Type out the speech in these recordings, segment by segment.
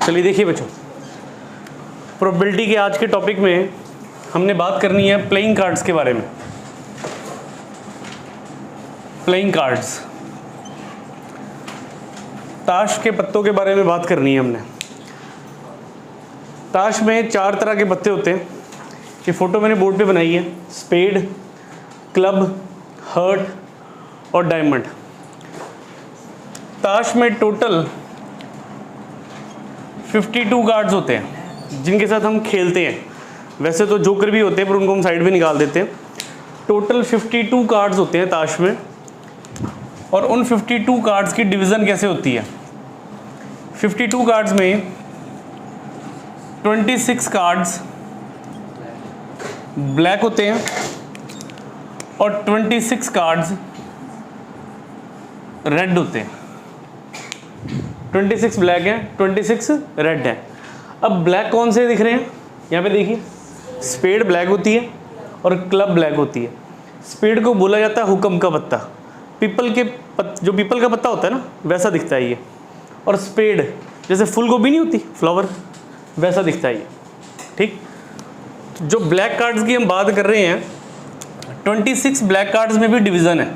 चलिए देखिए बच्चों, प्रोबेबिलिटी के आज के टॉपिक में हमने बात करनी है प्लेइंग कार्ड्स के बारे में। प्लेइंग कार्ड्स, ताश के पत्तों के बारे में बात करनी है हमने। ताश में 4 तरह के पत्ते होते हैं। ये फोटो मैंने बोर्ड पे बनाई है, स्पेड, क्लब, हर्ट और डायमंड। ताश में टोटल 52 कार्ड्स होते हैं जिनके साथ हम खेलते हैं। वैसे तो जोकर भी होते हैं पर उनको हम साइड में निकाल देते हैं। टोटल 52 कार्ड्स होते हैं ताश में, और उन 52 कार्ड्स की डिवीज़न कैसे होती है। 52 कार्ड्स में 26 कार्ड्स ब्लैक होते हैं और 26 कार्ड्स रेड होते हैं। 26 ब्लैक है, 26 रेड है। अब ब्लैक कौन से दिख रहे हैं, यहाँ पे देखिए, स्पेड ब्लैक होती है और क्लब ब्लैक होती है। स्पेड को बोला जाता है हुक्म का पत्ता, जो पीपल का पत्ता होता है ना वैसा दिखता है ये। और स्पेड जैसे फूल गोभी नहीं होती, फ्लावर, वैसा दिखता है ये। ठीक, जो ब्लैक कार्ड्स की हम बात कर रहे हैं, 26 ब्लैक कार्ड्स में भी डिवीज़न है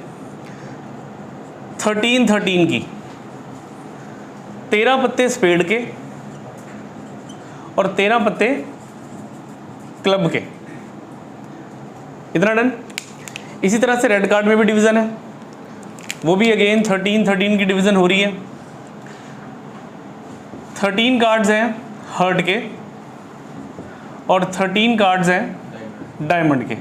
13 की। 13 पत्ते स्पेड के और 13 पत्ते क्लब के। इतना डन। इसी तरह से रेड कार्ड में भी डिवीज़न है, वो भी अगेन 13 की डिवीज़न हो रही है। 13 कार्ड्स हैं हर्ट के और 13 कार्ड्स हैं डायमंड के।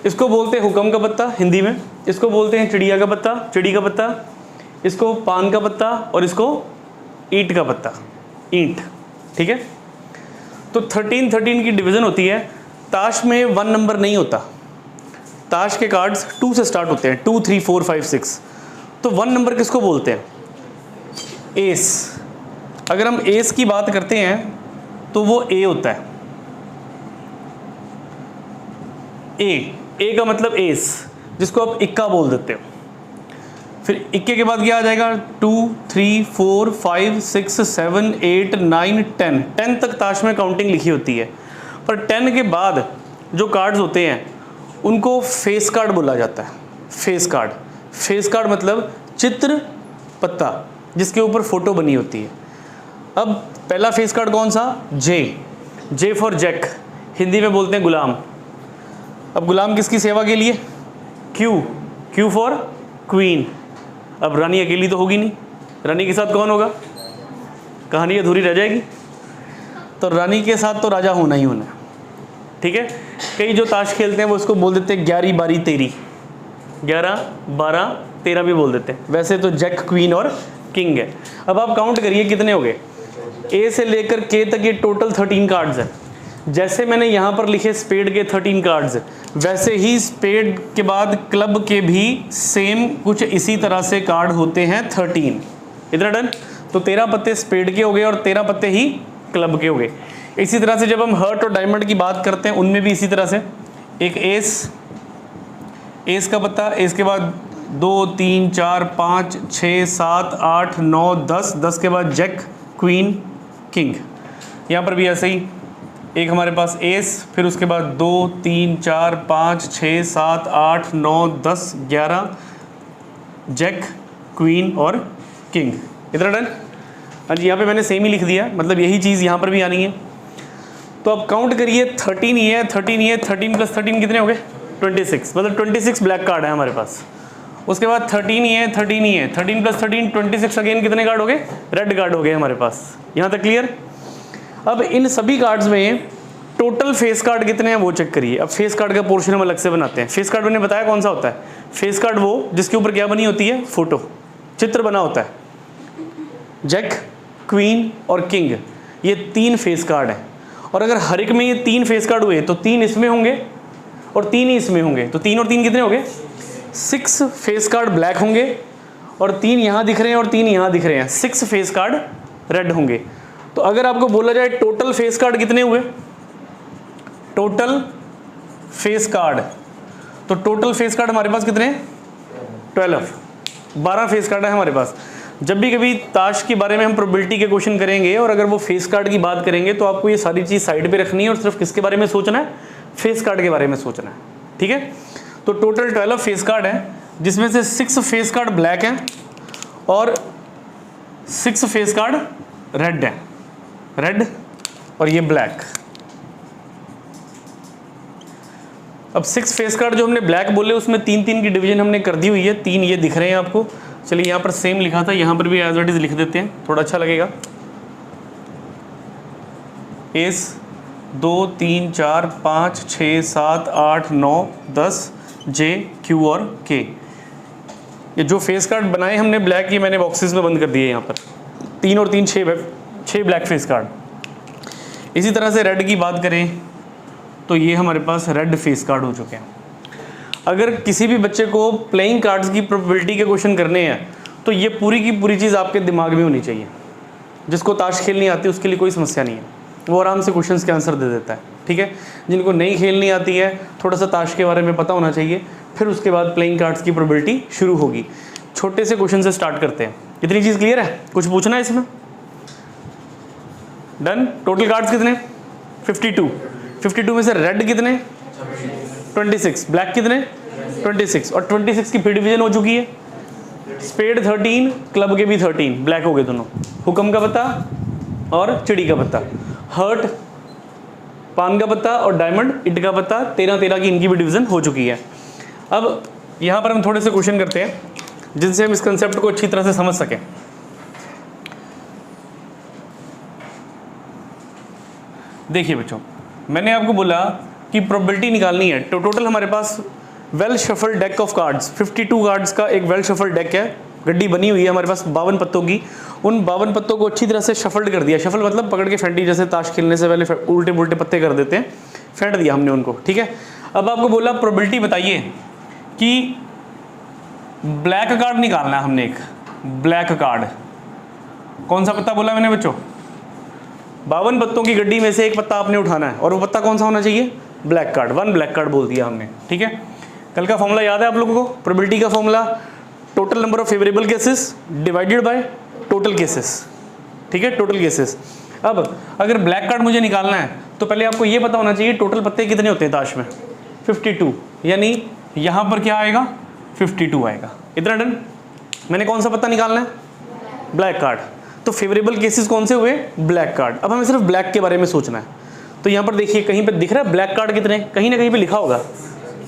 इसको बोलते हैं हुक्म का पत्ता हिंदी में, इसको बोलते हैं चिड़िया का पत्ता, चिड़ी का पत्ता, इसको पान का पत्ता और इसको ईंट का पत्ता, ईंट। ठीक है, तो 13 की डिवीज़न होती है। ताश में 1 नंबर नहीं होता, ताश के कार्ड्स 2 से स्टार्ट होते हैं, 2 3 4 5 6। तो 1 नंबर किसको बोलते हैं, एस। अगर हम एस की बात करते हैं तो वो ए होता है। ए का मतलब एस, जिसको आप इक्का बोल देते हो। फिर इक्के के बाद क्या आ जाएगा, 2 3 4 5 6 7 8 9 10 तक ताश में काउंटिंग लिखी होती है। पर 10 के बाद जो कार्ड्स होते हैं उनको फेस कार्ड बोला जाता है। फेस कार्ड मतलब चित्र पत्ता जिसके ऊपर फोटो बनी होती है। अब पहला फेस कार्ड कौन सा, जे फॉर जैक, हिंदी में बोलते हैं गुलाम। अब गुलाम किसकी सेवा के लिए, क्यू फॉर क्वीन। अब रानी अकेली तो होगी नहीं, रानी के साथ कौन होगा, कहानी अधूरी रह जाएगी। तो रानी के साथ तो राजा होना ही होना है। ठीक है, कई जो ताश खेलते हैं वो उसको बोल देते हैं 11 12 13, 11 12 13 भी बोल देते हैं। वैसे तो जैक, क्वीन और किंग है। अब आप काउंट करिए कितने हो गए, ए से लेकर के तक ये टोटल 13 कार्ड्स हैं। जैसे मैंने यहाँ पर लिखे स्पेड के 13 कार्ड्स, वैसे ही स्पेड के बाद क्लब के भी सेम कुछ इसी तरह से कार्ड होते हैं 13। इतना डन। तो 13 पत्ते स्पेड के हो गए और 13 पत्ते ही क्लब के हो गए। इसी तरह से जब हम हर्ट और डायमंड की बात करते हैं उनमें भी इसी तरह से, एक एस का पत्ता, एस के बाद 2 3 4 5 6 7 8 9 10 के बाद जैक, क्वीन, किंग। यहाँ पर भी ऐसे ही एक हमारे पास एस, फिर उसके बाद 2 3 4 5 6 7 8 9 10 11 जैक, क्वीन और किंग। इतना डन। हाँ जी, यहाँ पे मैंने सेम ही लिख दिया, मतलब यही चीज़ यहाँ पर भी आनी है। तो अब काउंट करिए, 13 ये 13 प्लस 13 कितने हो गए, 26। मतलब 26 ब्लैक कार्ड है हमारे पास। उसके बाद 13 ये 13 प्लस 13 26 अगेन कितने कार्ड हो गए, रेड कार्ड हो गए हमारे पास। यहाँ तक क्लियर। अब इन सभी कार्ड्स में टोटल फेस कार्ड कितने हैं वो चेक करिए। अब फेस कार्ड का पोर्शन हम अलग से बनाते हैं। फेस कार्ड मैंने बताया कौन सा होता है, फेस कार्ड वो जिसके ऊपर क्या बनी होती है, फोटो, चित्र बना होता है। जैक, क्वीन और किंग, ये 3 फेस कार्ड हैं। और अगर हर एक में ये 3 फेस कार्ड हुए तो 3 इसमें होंगे और 3 ही इसमें होंगे। तो 3 और 3 कितने हो गए, 6 फेस कार्ड ब्लैक होंगे और 3 यहाँ दिख रहे हैं और 3 यहाँ दिख रहे हैं, 6 फेस कार्ड रेड होंगे। तो अगर आपको बोला जाए टोटल फेस कार्ड कितने हुए, टोटल फेस कार्ड, तो टोटल फेस कार्ड हमारे पास कितने हैं, 12 फेस कार्ड है हमारे पास। जब भी कभी ताश के बारे में हम प्रोबेबिलिटी के क्वेश्चन करेंगे और अगर वो फेस कार्ड की बात करेंगे तो आपको ये सारी चीज़ साइड पे रखनी है और सिर्फ किसके बारे में सोचना है, फेस कार्ड के बारे में सोचना है, ठीक है। तो टोटल 12 फेस कार्ड है, जिसमें से 6 फेस कार्ड ब्लैक हैं और 6 फेस कार्ड रेड है, रेड और ये ब्लैक। अब 6 फेस कार्ड जो हमने ब्लैक बोले उसमें 3-3 की डिवीजन हमने कर दी हुई है, 3 ये दिख रहे हैं आपको। चलिए यहाँ पर सेम लिखा था, यहाँ पर भी एज इट इज लिख देते हैं, थोड़ा अच्छा लगेगा। एस 2 3 4 5 6 7 8 9 10 जे क्यू और के। ये जो फेस कार्ड बनाए हमने ब्लैक, ये मैंने बॉक्सेस में बंद कर दिए यहाँ पर, 3 और 3 6 ब्लैक फेस कार्ड। इसी तरह से रेड की बात करें तो ये हमारे पास रेड फेस कार्ड हो चुके हैं। अगर किसी भी बच्चे को प्लेइंग कार्ड्स की प्रोबेबिलिटी के क्वेश्चन करने हैं तो ये पूरी की पूरी चीज़ आपके दिमाग में होनी चाहिए। जिसको ताश खेलनी आती है उसके लिए कोई समस्या नहीं है, वो आराम से क्वेश्चंस के आंसर दे देता है, ठीक है। जिनको नहीं खेलनी आती है थोड़ा सा ताश के बारे में पता होना चाहिए, फिर उसके बाद प्लेइंग कार्ड्स की प्रोबेबिलिटी शुरू होगी। छोटे से क्वेश्चन से स्टार्ट करते हैं। इतनी चीज़ क्लियर है? कुछ पूछना है इसमें? डन। टोटल कार्ड्स कितने? 52 में से रेड कितने? 26, ब्लैक कितने? 26, और 26 की फिर डिवीजन हो चुकी है। स्पेड 13, क्लब के भी 13, ब्लैक हो गए दोनों। हुक्म का पत्ता और चिड़ी का पत्ता, हर्ट पान का पत्ता और डायमंड इट का पत्ता, 13 की इनकी भी डिवीजन हो चुकी है। अब यहाँ पर हम थोड़े से क्वेश्चन करते हैं जिनसे हम इस कंसेप्ट को अच्छी तरह से समझ सकें। देखिए बच्चों, मैंने आपको बोला कि प्रोबेबिलिटी निकालनी है। तो टोटल हमारे पास well shuffle deck of cards, 52 cards का एक वेल शफल डेक है। गड्डी बनी हुई है हमारे पास 52 पत्तों की। उन 52 पत्तों को अच्छी तरह से शफल्ड कर दिया। शफल मतलब पकड़ के फेंटी, जैसे ताश खेलने से पहले उल्टे पुल्टे पत्ते कर देते हैं, फेंट दिया हमने उनको, ठीक है। अब आपको बोला प्रोबेबिलिटी बताइए कि ब्लैक कार्ड निकालना है हमने। एक ब्लैक कार्ड, कौन सा पत्ता बोला मैंने बच्चों? 52 पत्तों की गड्डी में से एक पत्ता आपने उठाना है, और वो पत्ता कौन सा होना चाहिए? Black card. 1 ब्लैक कार्ड बोल दिया हमने, ठीक है। कल का फॉर्मूला याद है आप लोगों को? प्रोबेबिलिटी का formula total number of favourable cases divided by total cases, ठीक है, टोटल केसेस। अब अगर ब्लैक कार्ड मुझे निकालना है तो पहले आपको ये पता होना चाहिए टोटल पत्ते कितने होते हैं ताश में? 52, यानी यहाँ पर क्या आएगा? 52 आएगा। इतना डन। मैंने कौन सा पत्ता निकालना है? Black card. तो फेवरेबल केसेस कौन से हुए? Black card. अब हमें सिर्फ ब्लैक के बारे में सोचना है। तो यहाँ पर देखिए कहीं पे दिख रहा है ब्लैक कार्ड कितने? कहीं ना कहीं पे लिखा होगा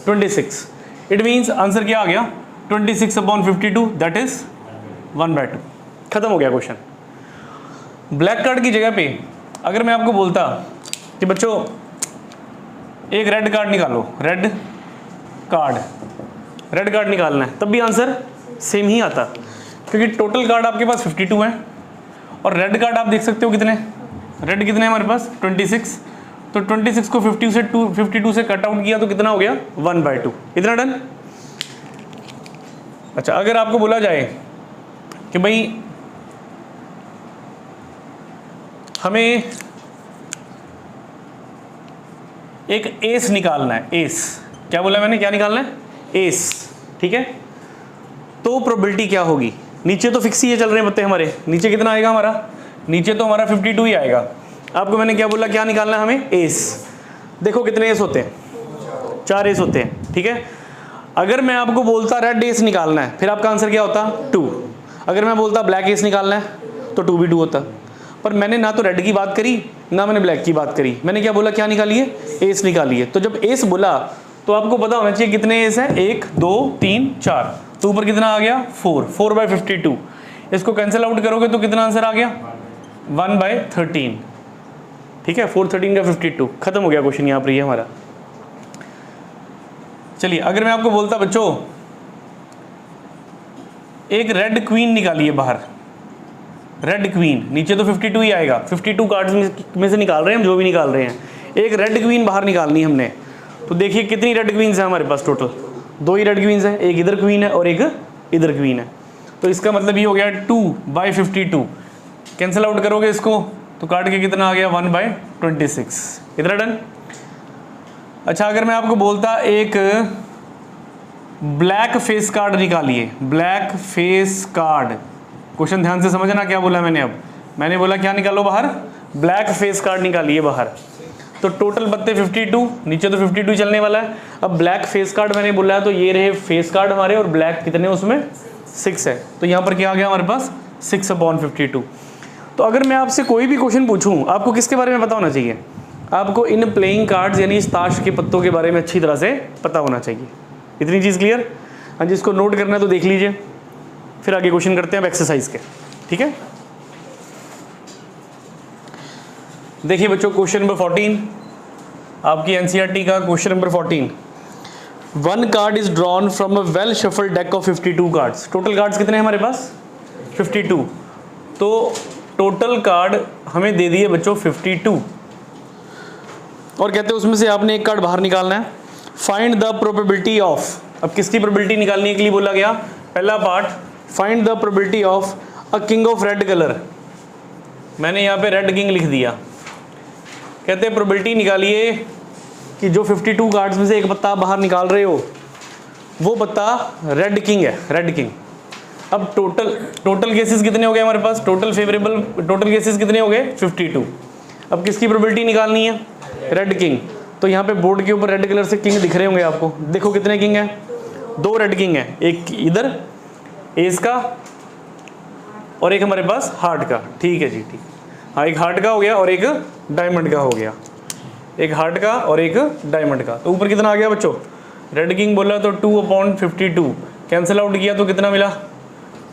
26। इट मीन्स आंसर क्या आ गया? 26/52, दैट इज 1/2। खत्म हो गया क्वेश्चन। ब्लैक कार्ड की जगह पे अगर मैं आपको बोलता कि बच्चों एक रेड कार्ड निकालो, रेड कार्ड निकालना है, तब भी आंसर सेम ही आता, क्योंकि टोटल कार्ड आपके पास 52 है और रेड कार्ड आप देख सकते हो कितने? रेड कितने हमारे पास? 26। तो 26 को 52 से कट आउट किया तो कितना हो गया? 1/2। इतना डन। अच्छा, अगर आपको बोला जाए कि भाई हमें एक एस निकालना है, एस, क्या बोला मैंने? क्या निकालना है? एस, ठीक है। तो प्रोबेबिलिटी क्या होगी? नीचे तो फिक्स ही है, चल रहे हैं पत्ते हमारे। नीचे कितना आएगा हमारा? नीचे तो हमारा 52 ही आएगा। आपको मैंने क्या बोला? क्या निकालना है हमें? एस। देखो कितने एस होते हैं? 4 एस होते हैं, ठीक है। अगर मैं आपको बोलता रेड एस निकालना है, फिर आपका आंसर क्या होता? 2। अगर मैं बोलता ब्लैक एस निकालना है तो 2 भी 2 होता। पर मैंने ना तो रेड की बात करी ना मैंने ब्लैक की बात करी। मैंने क्या बोला? क्या निकालिए? एस निकालिए। तो जब एस बोला तो आपको पता होना चाहिए कितने एस है? 1 2 3 4। तो ऊपर कितना आ गया? 4/52। इसको कैंसिल आउट करोगे तो कितना आंसर आ गया? 1/13, ठीक है। 4/13 का 52। खत्म हो गया क्वेश्चन यहाँ पर ये हमारा। चलिए, अगर मैं आपको बोलता बच्चों एक रेड क्वीन निकालिए बाहर, रेड क्वीन, नीचे तो 52 ही आएगा, 52 कार्ड्स में से निकाल रहे हैं हम, जो भी निकाल रहे हैं। एक रेड क्वीन बाहर निकालनी हमने, तो देखिए कितनी रेड क्वींस है हमारे पास? टोटल 2 ही रेड क्वींस है, एक इधर क्वीन है और एक इधर क्वीन है। तो इसका मतलब ये हो गया 2/52। कैंसिल आउट करोगे इसको तो काट के कितना आ गया? 1/26। इतना डन। अच्छा, अगर मैं आपको बोलता एक ब्लैक फेस कार्ड निकालिए, ब्लैक फेस कार्ड, क्वेश्चन ध्यान से समझना क्या बोला मैंने। अब मैंने बोला क्या निकालो बाहर, ब्लैक फेस कार्ड निकालिए बाहर। तो टोटल पत्ते 52, नीचे तो 52 चलने वाला है। अब ब्लैक फेस कार्ड मैंने बोला है, तो ये रहे फेस कार्ड हमारे, और ब्लैक कितने उसमें 6 है। तो यहाँ पर क्या आ गया हमारे पास 6/52। तो अगर मैं आपसे कोई भी क्वेश्चन पूछूं, आपको किसके बारे में पता होना चाहिए? आपको इन प्लेइंग कार्ड्स यानी इस ताश के पत्तों के बारे में अच्छी तरह से पता होना चाहिए। इतनी चीज़ क्लियर? हाँ, जिसको नोट करना है तो देख लीजिए, फिर आगे क्वेश्चन करते हैं अब एक्सरसाइज के। ठीक है, देखिए बच्चों क्वेश्चन नंबर 14 आपकी एनसीईआरटी का question number 14। 1 card is drawn from a well shuffled deck of 52 cards. Total cards कितने हैं हमारे पास? 52। तो टोटल कार्ड हमें दे दिए बच्चों 52, और कहते हैं उसमें से आपने एक कार्ड बाहर निकालना है। फाइंड द प्रोबेबिलिटी ऑफ, अब किसकी प्रोबेबिलिटी निकालने के लिए बोला गया? पहला part, find the probability of a king of red colour. मैंने यहाँ पे रेड किंग लिख दिया। कहते हैं प्रोबेबिलिटी निकालिए कि जो 52 कार्ड्स में से एक पत्ता आप बाहर निकाल रहे हो वो पत्ता रेड किंग है, रेड किंग। अब टोटल केसेस कितने हो गए हमारे पास? टोटल केसेस कितने हो गए? 52। अब किसकी प्रोबेबिलिटी निकालनी है? Red king. तो यहाँ पे बोर्ड के ऊपर रेड कलर से किंग दिख रहे होंगे आपको, देखो कितने किंग है? 2 रेड किंग है, एक इधर एस का और एक हमारे पास हार्ट का। ठीक है जी, ठीक। हाँ, एक हार्ट का हो गया और एक डायमंड का हो गया, एक हार्ट का और एक डायमंड का। तो ऊपर कितना आ गया बच्चों? रेड किंग बोला तो 2/52, कैंसिल आउट किया तो कितना मिला?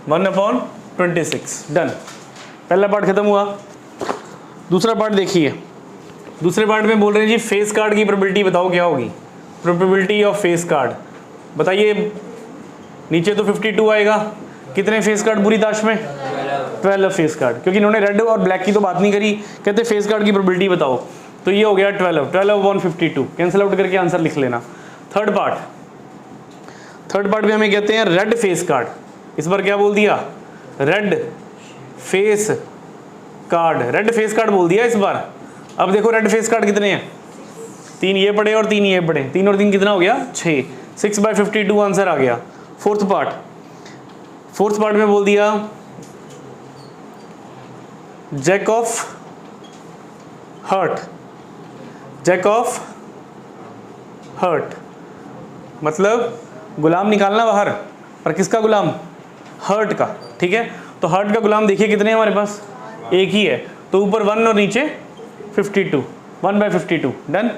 1/26। डन, पहला पार्ट खत्म हुआ। दूसरा पार्ट देखिए, दूसरे पार्ट में बोल रहे हैं जी फेस कार्ड की प्रोबेबिलिटी बताओ क्या होगी? प्रोबेबिलिटी ऑफ फेस कार्ड बताइए। नीचे तो 52 आएगा, कितने फेस कार्ड पूरी ताश में? 12 फेस कार्ड, क्योंकि इन्होंने रेड और ब्लैक की तो बात नहीं करी, कहते फेस कार्ड की प्रोबेबिलिटी बताओ। तो ये हो गया 12/52, कैंसिल आउट करके आंसर लिख लेना। थर्ड पार्ट में हमें कहते हैं रेड फेस कार्ड। इस बार क्या बोल दिया? Red face card, red face card बोल दिया इस बार। अब देखो रेड फेस कार्ड कितने हैं? 3 ये पड़े और 3 ये पड़े, 3 और 3 कितना हो गया? 6। 6/52 आंसर आ गया। फोर्थ पार्ट में बोल दिया जैक ऑफ हर्ट, मतलब गुलाम निकालना बाहर, पर किसका गुलाम? हर्ट का। ठीक है, तो हर्ट का गुलाम देखिए कितने हैं हमारे पास? एक ही है, तो ऊपर 1 और नीचे 52, 1/52। Done.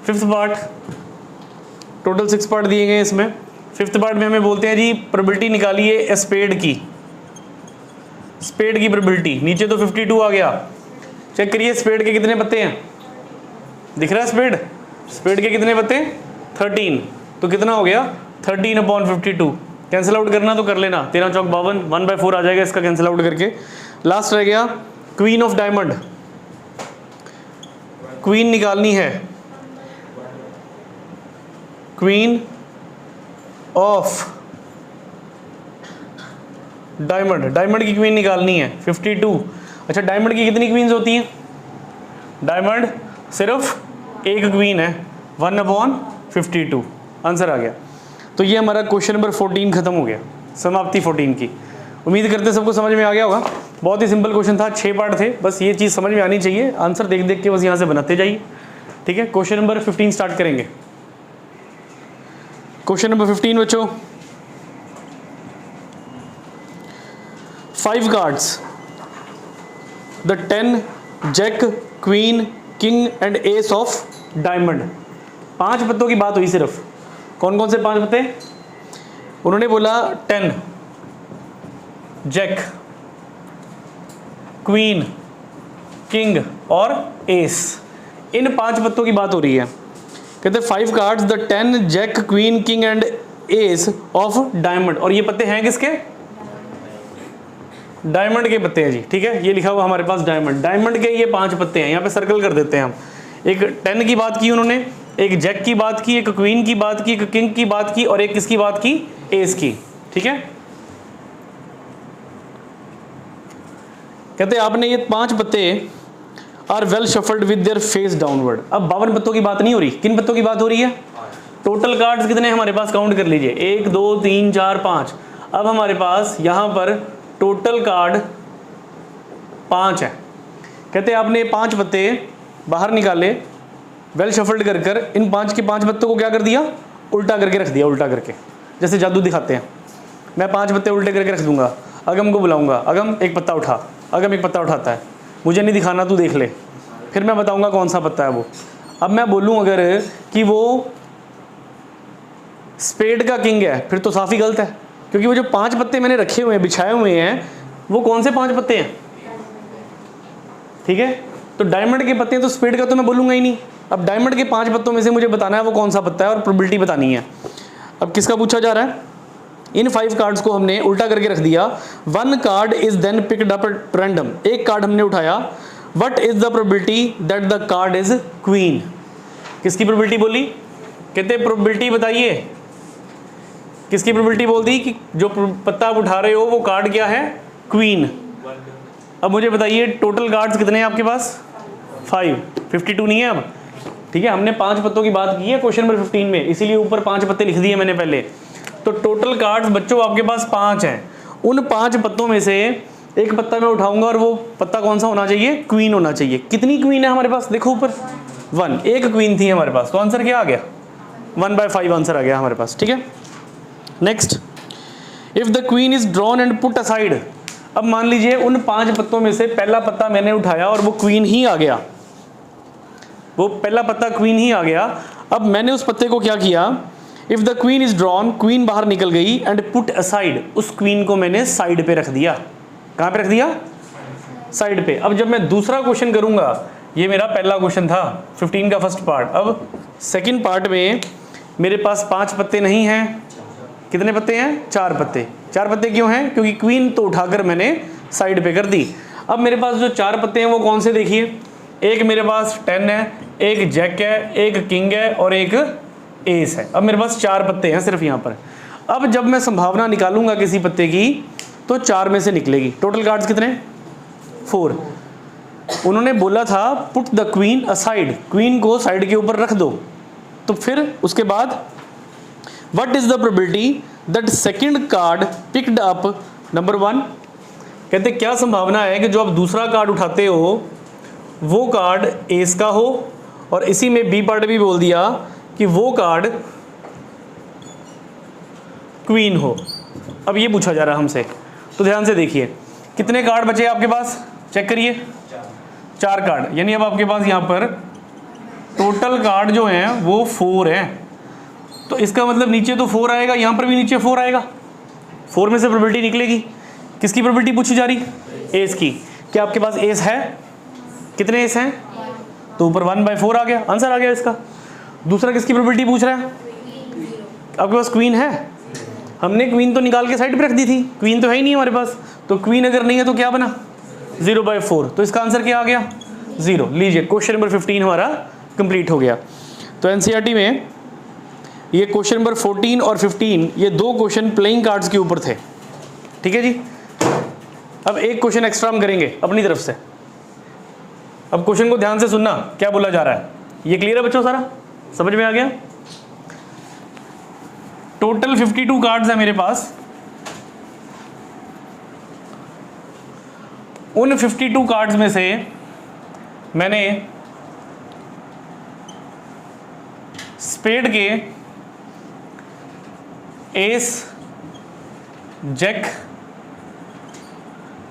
Fifth part, total 6 part दिए गए इसमें। फिफ्थ पार्ट में हमें बोलते हैं जी प्रोबेबिलिटी निकालिए स्पेड की प्रोबेबिलिटी। नीचे तो 52 आ गया, चेक करिए स्पेड के कितने पत्ते हैं? दिख रहा है स्पेड के कितने पत्ते? 13। तो कितना हो गया? 13/52। कैंसिल आउट करना तो कर लेना, 13 चौक 52, 1/4 आ जाएगा इसका कैंसिल आउट करके। लास्ट रह गया क्वीन ऑफ डायमंड। क्वीन निकालनी है, क्वीन ऑफ डायमंड की क्वीन निकालनी है 52। अच्छा, डायमंड की कितनी क्वींस होती हैं? डायमंड सिर्फ एक क्वीन है, 1/52। आंसर आ गया। तो ये हमारा क्वेश्चन नंबर 14 खत्म हो गया, समाप्ति 14 की। उम्मीद करते सबको समझ में आ गया होगा। बहुत ही सिंपल क्वेश्चन था, 6 पार्ट थे, बस ये चीज़ समझ में आनी चाहिए। आंसर देख देख के बस यहाँ से बनाते जाइए। ठीक है, क्वेश्चन नंबर 15 स्टार्ट करेंगे। क्वेश्चन नंबर 15 बच्चों, 5 cards, the 10 jack, queen, king and ace of diamond. 5 पत्तों की बात हुई सिर्फ। कौन कौन से 5 पत्ते? उन्होंने बोला 10 जैक, क्वीन, किंग और एस। इन 5 पत्तों की बात हो रही है। कहते 5 cards, the 10 jack, queen, king and ace of diamond. और ये पत्ते हैं किसके? डायमंड के पत्ते हैं जी। ठीक है, ये लिखा हुआ हमारे पास डायमंड के ये 5 पत्ते हैं। यहाँ पे सर्कल कर देते हैं हम। एक 10 की बात की उन्होंने, एक जैक की बात की, एक क्वीन की बात की, एक किंग की बात की और एक किसकी बात की? एस की। ठीक है, कहते आपने ये 5 पत्ते are well shuffled with their face downward. अब 52 पत्तों की बात नहीं हो रही, किन पत्तों की बात हो रही है? टोटल कार्ड्स कितने हमारे पास? काउंट कर लीजिए, 1 2 3 4 5। अब हमारे पास यहाँ पर टोटल कार्ड 5 है। कहते हैं आपने 5 पत्ते बाहर निकाले, वेल शफल्ड कर कर इन 5 के 5 पत्तों को क्या कर दिया, उल्टा करके रख दिया, उल्टा करके, जैसे जादू दिखाते हैं। मैं 5 पत्ते उल्टे करके रख दूंगा, अगम को बुलाऊंगा, अगम एक पत्ता उठा, अगम एक पत्ता उठाता है, मुझे नहीं दिखाना, तू देख ले, फिर मैं बताऊंगा कौन सा पत्ता है वो। अब मैं बोलूं अगर कि वो स्पेड का किंग है, फिर तो साफ ही गलत है, क्योंकि वो जो 5 पत्ते मैंने रखे हुए हैं, बिछाए हुए हैं, वो कौन से 5 पत्ते हैं, ठीक है। तो डायमंड के पत्ते हैं, तो स्पेड का तो मैं बोलूंगा ही नहीं। अब डायमंड के 5 पत्तों में से मुझे बताना है वो कौन सा पत्ता है और प्रोबेबिलिटी बतानी है। अब किसका पूछा जा रहा है, इन 5 कार्ड्स को हमने उल्टा करके रख दिया। 1 card is then picked up at random, एक कार्ड हमने उठाया। What is the probability that the card is queen, किसकी प्रोबेबिलिटी बोली, कहते प्रोबेबिलिटी बताइए, किसकी प्रोबेबिलिटी बोल दी कि जो पत्ता आप उठा रहे हो वो कार्ड क्या है, क्वीन। अब मुझे बताइए टोटल कार्ड्स कितने हैं आपके पास, 5, 52 नहीं है अब, ठीक है। हमने 5 पत्तों की बात की है क्वेश्चन नंबर 15 में, इसीलिए ऊपर 5 पत्ते लिख दिए मैंने पहले। तो टोटल कार्ड्स बच्चों आपके पास 5 हैं, उन 5 पत्तों में से एक पत्ता मैं उठाऊंगा और वो पत्ता कौन सा होना चाहिए, क्वीन होना चाहिए। कितनी क्वीन है हमारे पास, देखो ऊपर 1, एक क्वीन थी हमारे पास, तो आंसर क्या आ गया, 1/5 आंसर आ गया हमारे पास, ठीक है। Next, if the queen is drawn and put aside. अब मान लीजिए उन 5 पत्तों में से पहला पत्ता मैंने उठाया और वो क्वीन ही आ गया, वो पहला पत्ता क्वीन ही आ गया। अब मैंने उस पत्ते को क्या किया, if the queen is drawn, queen बाहर निकल गई, एंड पुट असाइड, उस क्वीन को मैंने साइड पे रख दिया। कहां पे रख दिया, साइड पे। अब जब मैं दूसरा क्वेश्चन करूंगा, ये मेरा पहला क्वेश्चन था 15 का फर्स्ट पार्ट। अब सेकंड पार्ट में मेरे पास 5 पत्ते नहीं हैं, कितने पत्ते हैं, 4 पत्ते। 4 पत्ते क्यों हैं, क्योंकि क्वीन तो उठाकर मैंने साइड पे कर दी। अब मेरे पास जो 4 पत्ते हैं वो कौन से, देखिए, एक मेरे पास 10 है, एक जैक है, एक किंग है और एक एस है। अब मेरे पास 4 पत्ते हैं सिर्फ यहाँ पर। अब जब मैं संभावना निकालूंगा किसी पत्ते की तो 4 में से निकलेगी। टोटल कार्ड्स कितने, 4। उन्होंने बोला था put the queen aside, queen को साइड के ऊपर रख दो। तो फिर उसके बाद what is the probability that second card picked up number 1, कहते क्या संभावना है कि जो आप दूसरा कार्ड उठाते हो वो कार्ड एस का हो, और इसी में बी पार्ट भी बोल दिया कि वो कार्ड क्वीन हो। अब ये पूछा जा रहा है हमसे, तो ध्यान से देखिए कितने कार्ड बचे आपके पास, चेक करिए, 4 कार्ड, यानी अब आपके पास यहाँ पर टोटल कार्ड जो हैं वो 4 हैं। तो इसका मतलब नीचे तो 4 आएगा, यहाँ पर भी नीचे 4 आएगा, 4 में से प्रोबेबिलिटी निकलेगी। किसकी प्रोबेबिलिटी पूछी जा रही, एस की। क्या आपके पास एस है, कितने एस हैं, तो ऊपर 1/4 आ गया, आंसर आ गया इसका। दूसरा किसकी प्रोबेबिलिटी पूछ रहा है, आपके पास क्वीन है, हमने क्वीन तो निकाल के साइड पे रख दी थी, क्वीन तो है ही नहीं हमारे पास, तो क्वीन अगर नहीं है तो क्या बना, 0/4, तो इसका आंसर क्या आ गया, 0। लीजिए क्वेश्चन नंबर 15 हमारा कंप्लीट हो गया। तो एनसीईआरटी में ये क्वेश्चन नंबर 14 और 15 ये 2 क्वेश्चन प्लेइंग कार्ड्स के ऊपर थे, ठीक है जी। अब एक क्वेश्चन एक्स्ट्रा हम करेंगे अपनी तरफ से। अब क्वेश्चन को ध्यान से सुनना, क्या बोला जा रहा है, ये क्लियर है बच्चों, सारा समझ में आ गया। टोटल 52 कार्ड्स है मेरे पास, उन 52 कार्ड्स में से मैंने स्पेड के एस, जैक,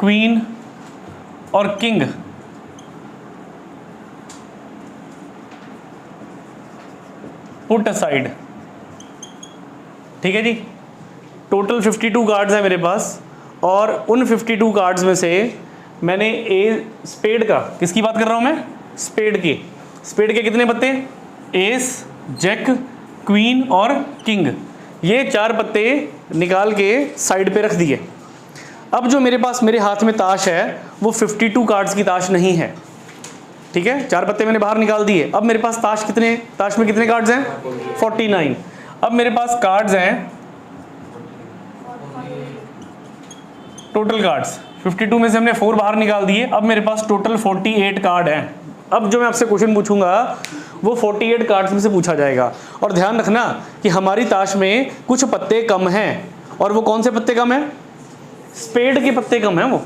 क्वीन और किंग पुट असाइड, ठीक है जी। टोटल 52 कार्ड्स हैं मेरे पास, और उन 52 कार्ड्स में से मैंने ए स्पेड का, किसकी बात कर रहा हूं मैं, स्पेड के कितने पत्ते, एस, जैक, क्वीन और किंग, ये 4 पत्ते निकाल के साइड पे रख दिए। अब जो मेरे पास मेरे हाथ में ताश है वो 52 कार्ड्स की ताश नहीं है, ठीक है, 4 पत्ते मैंने बाहर निकाल दिए। अब मेरे पास ताश में कितने कार्ड्स हैं, 49। अब मेरे पास कार्ड्स हैं, टोटल कार्ड्स 52 में से हमने 4 बाहर निकाल दिए। अब मेरे पास टोटल 48 कार्ड हैं। अब जो मैं आपसे क्वेश्चन पूछूंगा वो 48 कार्ड्स में से पूछा जाएगा। और ध्यान रखना कि हमारी ताश में कुछ पत्ते कम हैं, और वो कौन से पत्ते कम हैं, स्पेड के पत्ते कम हैं, वो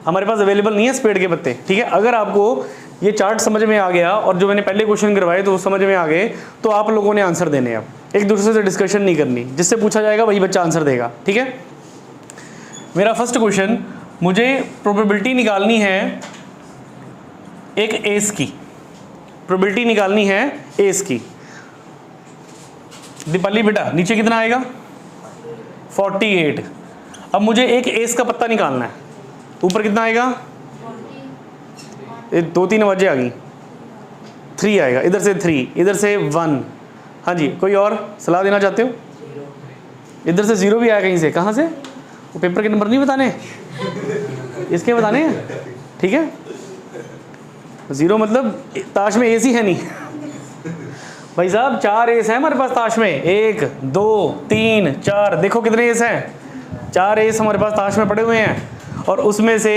हमारे पास अवेलेबल नहीं है स्पेड के पत्ते। ठीक है, अगर आपको ये चार्ट समझ में आ गया और जो मैंने पहले क्वेश्चन करवाए तो वो समझ में आ गए, तो आप लोगों ने आंसर देने हैं। अब एक दूसरे से डिस्कशन नहीं करनी, जिससे पूछा जाएगा वही बच्चा आंसर देगा। ठीक है, मेरा फर्स्ट क्वेश्चन, मुझे प्रोबेबिलिटी निकालनी है एक एस की, प्रोबेबिलिटी निकालनी है एस की। दीपाली बेटा नीचे कितना आएगा 48। अब मुझे एक एस का पत्ता निकालना है, ऊपर कितना आएगा, 2-3 आवाजें आ गई, 3 आएगा, इधर से 3, इधर से 1। हाँ जी, कोई और सलाह देना चाहते हो? इधर से 0 भी आया कहीं से, कहाँ से? वो पेपर के नंबर नहीं बताने, इसके बताने हैं। ठीक है, 0 मतलब ताश में एस ही है नहीं भाई साहब, 4 एस है हमारे पास ताश में, 1 2 3 4, देखो कितने एस हैं, 4 एस हमारे पास ताश में पड़े हुए हैं, और उसमें से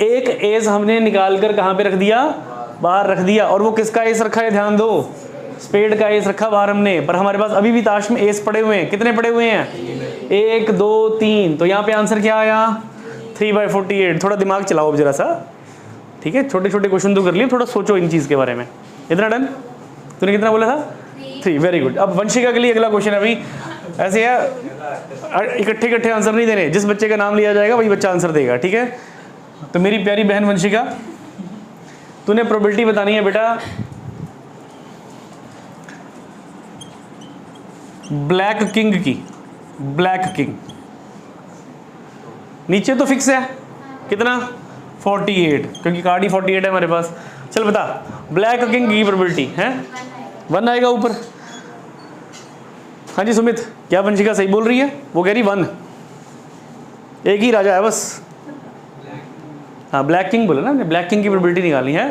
एक एस हमने निकाल कर कहाँ पे रख दिया, बाहर रख दिया। और वो किसका एस रखा है, ध्यान दो, स्पेड का एस रखा बाहर हमने, पर हमारे पास अभी भी ताश में एस पड़े हुए हैं। कितने पड़े हुए हैं, 1 2 3, तो यहाँ पे आंसर क्या आया 3/48। थोड़ा दिमाग चलाओ जरा सा, ठीक है, छोटे छोटे क्वेश्चन तो कर लिए, थोड़ा सोचो इन चीज़ के बारे में। इतना डन, तूने कितना बोला था 3, वेरी गुड। अब वंशिका के लिए अगला क्वेश्चन है। अभी ऐसे है, इकट्ठे आंसर नहीं देने, जिस बच्चे का नाम लिया जाएगा वही बच्चा आंसर देगा। ठीक है, तो मेरी प्यारी बहन वंशिका, तूने प्रोबेबिलिटी बतानी है बेटा ब्लैक किंग की। ब्लैक किंग नीचे तो फिक्स है, कितना 48, क्योंकि कार्ड ही 48 है हमारे पास। चल बता, ब्लैक किंग की प्रोबेबिलिटी है 1 आएगा ऊपर। हाँ जी सुमित, क्या वंशिका सही बोल रही है? वो कह रही 1, एक ही राजा है बस। हाँ ब्लैक किंग बोला ना हमने, ब्लैक किंग की प्रोबेबिलिटी निकालनी है।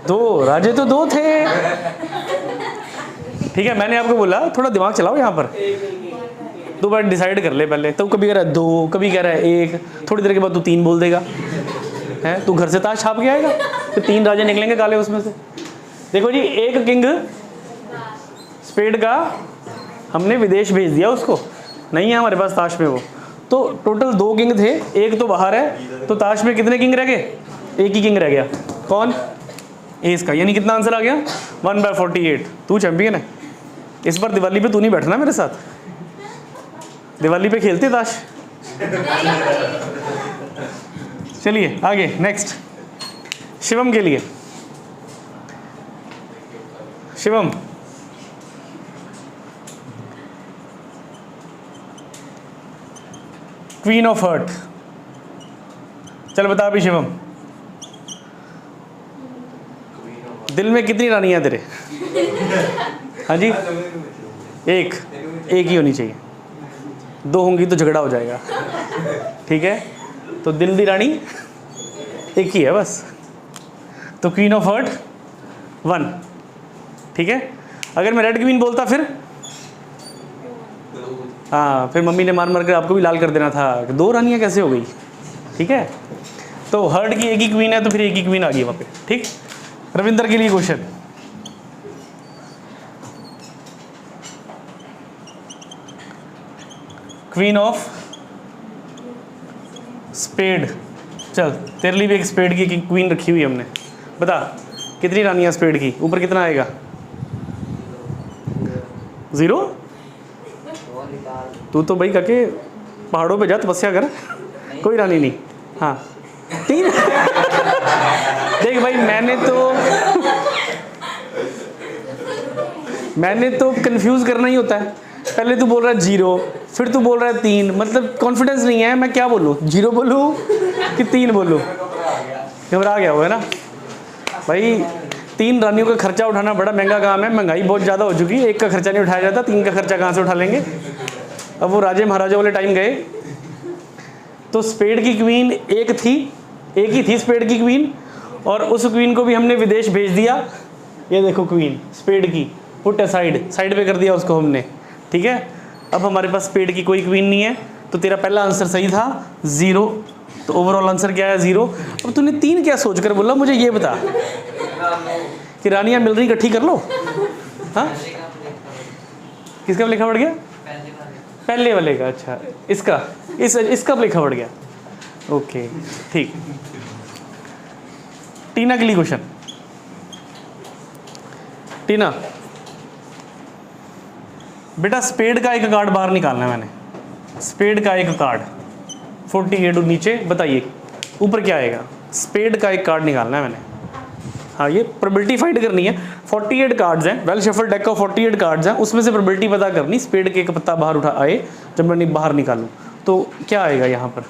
2 राजे तो 2 थे। ठीक है, मैंने आपको बोला थोड़ा दिमाग चलाओ यहाँ पर, 2 बार डिसाइड कर ले पहले। तो कभी कह रहा है 2, कभी कह रहा है 1, थोड़ी देर के बाद तू 3 बोल देगा, है तू घर से ताश छाप के आएगा, तो 3 राजे निकलेंगे काले उसमें से। देखो जी, एक किंग स्पेड का हमने विदेश भेज दिया, उसको नहीं है हमारे पास ताश में वो। तो टोटल 2 किंग थे, एक तो बाहर है, तो ताश में कितने किंग रह गए, एक ही किंग रह गया, कौन, एस का। यानी कितना आंसर आ गया 1/48। तू चैंपियन है। इस बार दिवाली पे तू नहीं बैठना मेरे साथ, दिवाली पे खेलते ताश। चलिए आगे, नेक्स्ट शिवम के लिए। शिवम, क्वीन ऑफ हर्ट, चल बता अभी शिवम, दिल में कितनी रानियां तेरे? हाँ जी, एक ही होनी चाहिए, 2 होंगी तो झगड़ा हो जाएगा। ठीक है, तो दिल दी रानी एक ही है बस, तो क्वीन ऑफ हर्ट 1। ठीक है, अगर मैं रेड क्वीन बोलता फिर, हाँ फिर मम्मी ने मार कर आपको भी लाल कर देना था कि 2 रानियां कैसे हो गई। ठीक है, तो हर्ट की एक ही क्वीन है, तो फिर एक ही क्वीन आ गई वहाँ पे। ठीक, रविंदर के लिए क्वेश्चन, क्वीन ऑफ स्पेड, चल तेरे लिए भी एक स्पेड की क्वीन रखी हुई हमने, बता कितनी रानियां स्पेड की, ऊपर कितना आएगा 0। तू तो भाई काके पहाड़ों पे जा तपस्या कर, कोई रानी नहीं। हाँ 3 देख भाई, मैंने तो कंफ्यूज करना ही होता है। पहले तू बोल रहा है 0, फिर तू बोल रहा है 3, मतलब कॉन्फिडेंस नहीं है, मैं क्या बोलूँ, 0 बोलूँ कि 3 बोलूँ? घबरा गया हुआ है ना भाई। 3 रानियों का खर्चा उठाना बड़ा महंगा काम है, महंगाई बहुत ज़्यादा हो चुकी है, एक का खर्चा नहीं उठाया जाता, 3 का खर्चा कहाँ से उठा लेंगे। अब वो राजे महाराजा वाले टाइम गए। तो स्पेड की क्वीन एक ही थी स्पेड की क्वीन, और उस क्वीन को भी हमने विदेश भेज दिया। ये देखो क्वीन स्पेड की, पुट साइड पे कर दिया उसको हमने। ठीक है, अब हमारे पास स्पेड की कोई क्वीन नहीं है, तो तेरा पहला आंसर सही था 0, तो ओवरऑल आंसर क्या है 0। अब तूने 3 क्या सोच कर बोला, मुझे ये बता कि रानियां मिल रही इकट्ठी कर लो। हाँ किसका लिखा पड़ गया, पहले वाले का। अच्छा इसका लिखा पड़ गया। ओके ठीक। टीना के लिए क्वेश्चन। टीना बेटा स्पेड का एक कार्ड बाहर निकालना है मैंने। स्पेड का एक कार्ड 48 नीचे बताइए ऊपर क्या आएगा। स्पेड का एक कार्ड निकालना है मैंने। हाँ ये प्रोबेबिलिटी फाइंड करनी है। 48 कार्ड्स हैं, वेल शफल्ड डेक का 48 कार्ड्स हैं, उसमें से प्रोबेबिलिटी पता करनी स्पेड के एक पत्ता बाहर उठा आए जब मैं बाहर निकालूं तो क्या आएगा यहाँ पर,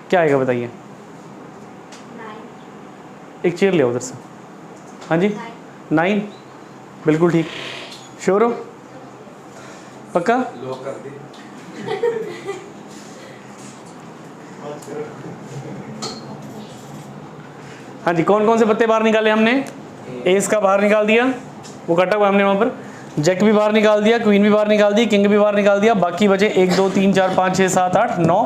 क्या आएगा बताइए। एक चेयर ले उधर से। हाँ जी 9 बिल्कुल ठीक। श्योर हो पक्का? हाँ जी कौन कौन से पत्ते बाहर निकाले हमने? एस का बाहर निकाल दिया, वो कटा हुआ हमने वहाँ पर। जैक भी बाहर निकाल दिया, क्वीन भी बाहर निकाल दी, किंग भी बाहर निकाल दिया। बाकी बचे 1 2 3 4 5 6 7 8 9।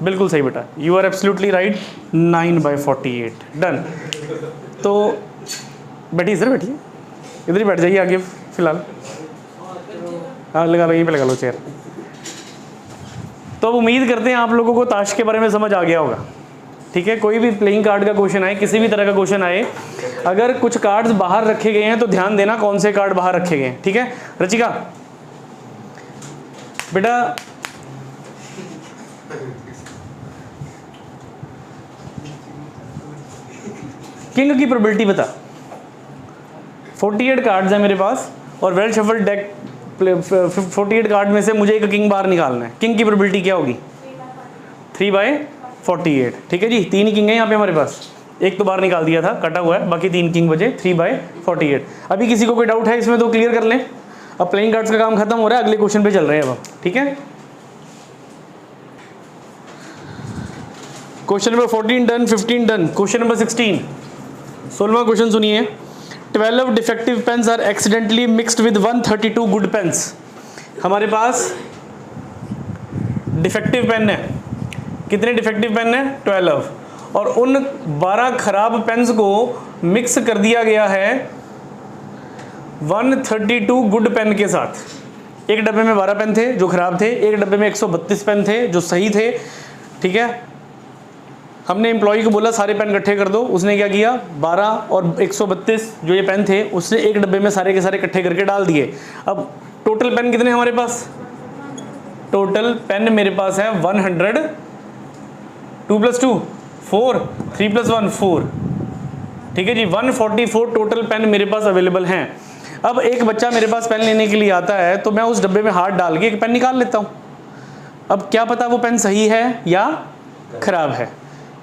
बिल्कुल सही बेटा, you are absolutely right. 9/48 done. तो बैठिए सर बैठिए, इधर ही बैठ जाइए आगे फिलहाल। हाँ लगा लो, यहीं पे लगा लो चेयर। तो अब उम्मीद करते हैं आप लोगों को ताश के बारे में समझ आ गया होगा। ठीक है, कोई भी प्लेइंग कार्ड का क्वेश्चन आए, किसी भी तरह का क्वेश्चन आए, अगर कुछ कार्ड्स बाहर रखे गए हैं तो ध्यान देना कौन से कार्ड बाहर रखे गए हैं। ठीक है रचिका बेटा किंग की प्रोबेबिलिटी बता। 48 कार्ड्स हैं मेरे पास और वेल शफल्ड डेक 48 कार्ड में से मुझे एक किंग बाहर निकालना है। किंग की प्रोबेबिलिटी क्या होगी? 3/48। ठीक है जी, 3 किंग है यहाँ पे हमारे पास। एक तो बाहर निकाल दिया था, कटा हुआ है, बाकी 3 किंग बचे। 3/48। अभी किसी को कोई डाउट है इसमें तो क्लियर कर लें। अब प्लेइंग कार्ड्स का काम खत्म हो रहा है, अगले क्वेश्चन पे चल रहे हैं अब। ठीक है, question number 14 done, 15 done. Question number 16वां क्वेश्चन सुनिए। 12 defective pens are accidentally mixed with 132 good pens. हमारे पास डिफेक्टिव पेन है। कितने डिफेक्टिव पेन है? 12। और उन 12 खराब पेन्स को मिक्स कर दिया गया है 132 गुड पेन के साथ। एक डब्बे में 12 पेन थे जो खराब थे, एक डब्बे में 132 पेन थे जो सही थे। ठीक है, हमने एम्प्लॉय को बोला सारे पेन इकट्ठे कर दो, उसने क्या किया 12 और 132 जो ये पेन थे उसने एक डब्बे में सारे के सारे इकट्ठे करके डाल दिए। अब टोटल पेन कितने हमारे पास? टोटल पेन मेरे पास है 100। 2 + 2 4, 3 + 1 4। ठीक है जी, 144 टोटल पेन मेरे पास अवेलेबल हैं। अब एक बच्चा मेरे पास पेन लेने के लिए आता है तो मैं उस डब्बे में हाथ डाल के एक पेन निकाल लेता हूँ। अब क्या पता वो पेन सही है या खराब है,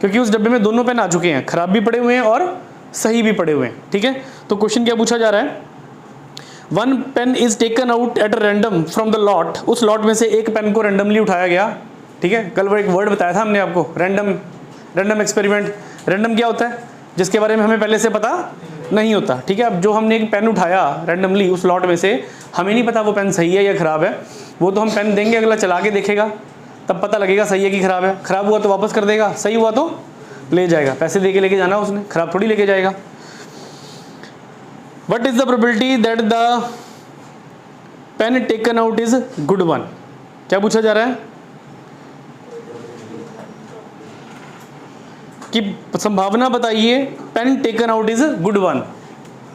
क्योंकि उस डब्बे में दोनों पेन आ चुके हैं, खराब भी पड़े हुए हैं और सही भी पड़े हुए हैं। ठीक है, तो क्वेश्चन क्या पूछा जा रहा है? 1 pen is taken out at random from the lot. उस लॉट में से एक पेन को रैंडमली उठाया गया। ठीक है, कल वो एक वर्ड बताया था हमने आपको, रैंडम एक्सपेरिमेंट। रैंडम क्या होता है? जिसके बारे में हमें पहले से पता नहीं होता। ठीक है, अब जो हमने एक पेन उठाया रैंडमली उस लॉट में से, हमें नहीं पता वो पेन सही है या खराब है। वो तो हम पेन देंगे, अगला चला के देखेगा, तब पता लगेगा सही है कि खराब है। खराब हुआ तो वापस कर देगा, सही हुआ तो ले जाएगा। पैसे दे के लेके जाना उसने, खराब थोड़ी लेके जाएगा। What is the probability that the pen taken out is good one? क्या पूछा जा रहा है कि संभावना बताइए pen taken out is good one.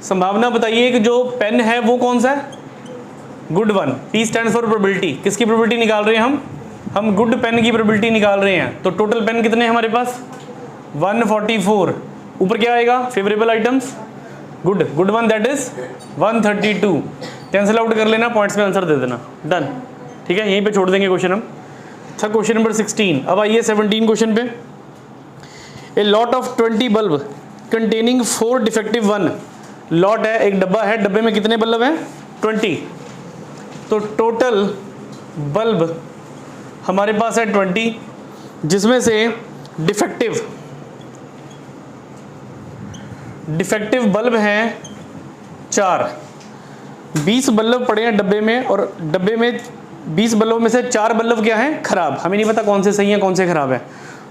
संभावना बताइए कि जो पेन है वो कौन सा है? Good one. P stands for probability. किसकी प्रोबेबिलिटी निकाल रहे हैं हम गुड पेन की प्रोबेबिलिटी निकाल रहे हैं। तो टोटल पेन कितने हैं हमारे पास? 144। ऊपर क्या आएगा? Favourable items good one that is 132। Cancel out कर लेना, पॉइंट्स में आंसर दे देना, डन। ठीक है, यहीं पे छोड़ देंगे क्वेश्चन हम। अच्छा, क्वेश्चन नंबर 16। अब आइए 17 क्वेश्चन पे। A lot of 20 bulb containing 4 defective 1। Lot है, एक डब्बा है, डब्बे में कितने बल्ब हैं? 20। तो टोटल बल्ब हमारे पास है 20, जिसमें से डिफेक्टिव बल्ब हैं 4। 20 बल्ब पड़े हैं डब्बे में, और डब्बे में 20 बल्बों में से 4 बल्ब क्या हैं? खराब। हमें नहीं पता कौन से सही हैं कौन से खराब हैं।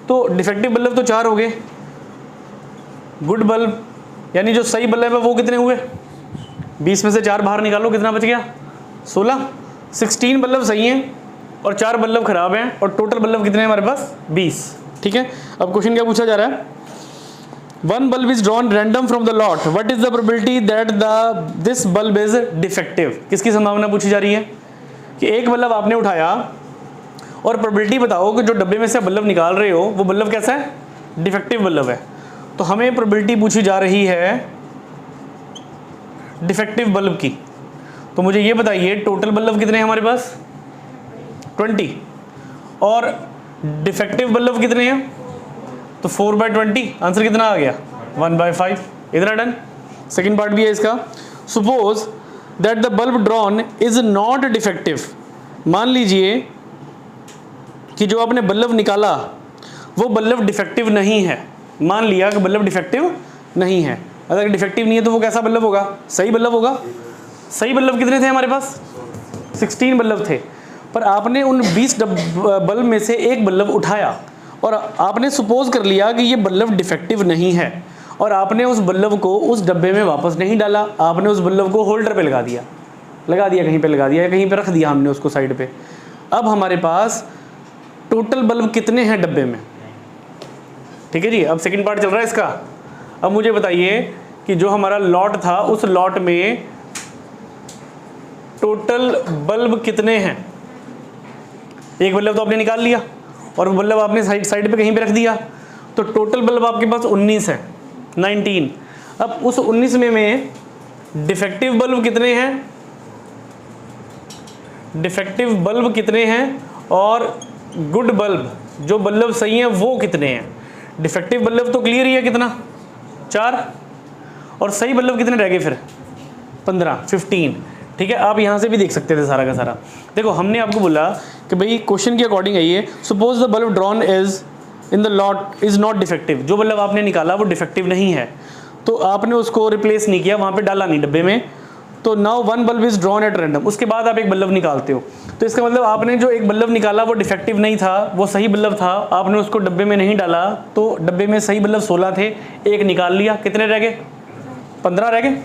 तो डिफेक्टिव बल्ब तो 4 हो गए। गुड बल्ब यानी जो सही बल्ब है वो कितने हुए? 20 में से 4 बाहर निकालो, कितना बच गया? 16। 16 बल्ब सही हैं, और 4 बल्ब खराब हैं और टोटल बल्ब कितने हैं हमारे पास 20। ठीक है, अब क्वेश्चन क्या पूछा जा रहा है, one bulb is drawn random from the lot, what is the probability that this bulb is defective. किसकी संभावना पूछी जा रही है कि एक बल्ब आपने उठाया और प्रोबेबिलिटी बताओ कि जो डब्बे में से बल्ब निकाल रहे हो वो बल्ब कैसा है, डिफेक्टिव बल्ब है। तो हमें प्रोबेबिलिटी पूछी जा रही है डिफेक्टिव बल्ब की। तो मुझे ये बताइए टोटल बल्ब कितने हैं हमारे पास 20 और डिफेक्टिव बल्ब कितने हैं, तो 4/20, आंसर कितना आ गया 1/5। इतना डन। सेकेंड पार्ट भी है इसका, suppose that the bulb drawn is not defective. मान लीजिए कि जो आपने बल्ब निकाला वो बल्ब डिफेक्टिव नहीं है, मान लिया कि बल्ब डिफेक्टिव नहीं है। अगर डिफेक्टिव नहीं है तो वो कैसा बल्ब होगा, सही बल्ब होगा। सही बल्ब कितने थे हमारे पास 16 बल्ब थे, पर आपने उन 20 बल्ब में से एक बल्ब उठाया और आपने सपोज कर लिया कि ये बल्ब डिफेक्टिव नहीं है और आपने उस बल्ब को उस डब्बे में वापस नहीं डाला, आपने उस बल्ब को होल्डर पे लगा दिया कहीं पे लगा दिया, कहीं पे रख दिया हमने उसको साइड पे। अब हमारे पास टोटल बल्ब कितने हैं डब्बे में। ठीक है जी, अब सेकंड पार्ट चल रहा है इसका। अब मुझे बताइए कि जो हमारा लॉट था उस लॉट में टोटल बल्ब कितने हैं। एक बल्ब तो आपने निकाल लिया और वो बल्ब आपने साइड पे कहीं पे रख दिया, तो टोटल बल्ब आपके पास 19 है, 19। अब उस 19 में डिफेक्टिव बल्ब कितने हैं, डिफेक्टिव बल्ब कितने हैं और गुड बल्ब जो बल्ब सही हैं वो कितने हैं। डिफेक्टिव बल्ब तो क्लियर ही है कितना 4 और सही बल्ब कितने रह गए फिर 15। ठीक है, आप यहाँ से भी देख सकते थे सारा का सारा। देखो हमने आपको बोला कि भाई क्वेश्चन के अकॉर्डिंग है ये, suppose the bulb drawn is in the lot is not defective. जो बल्ब आपने निकाला वो डिफेक्टिव नहीं है तो आपने उसको रिप्लेस नहीं किया, वहाँ पे डाला नहीं डब्बे में, तो now one bulb is drawn at random. उसके बाद आप एक बल्ब निकालते हो, तो इसका मतलब आपने जो एक बल्ब निकाला वो डिफेक्टिव नहीं था, वो सही बल्ब था, आपने उसको डब्बे में नहीं डाला, तो डब्बे में सही बल्ब 16 थे, एक निकाल लिया, कितने रह गए 15 रह गए।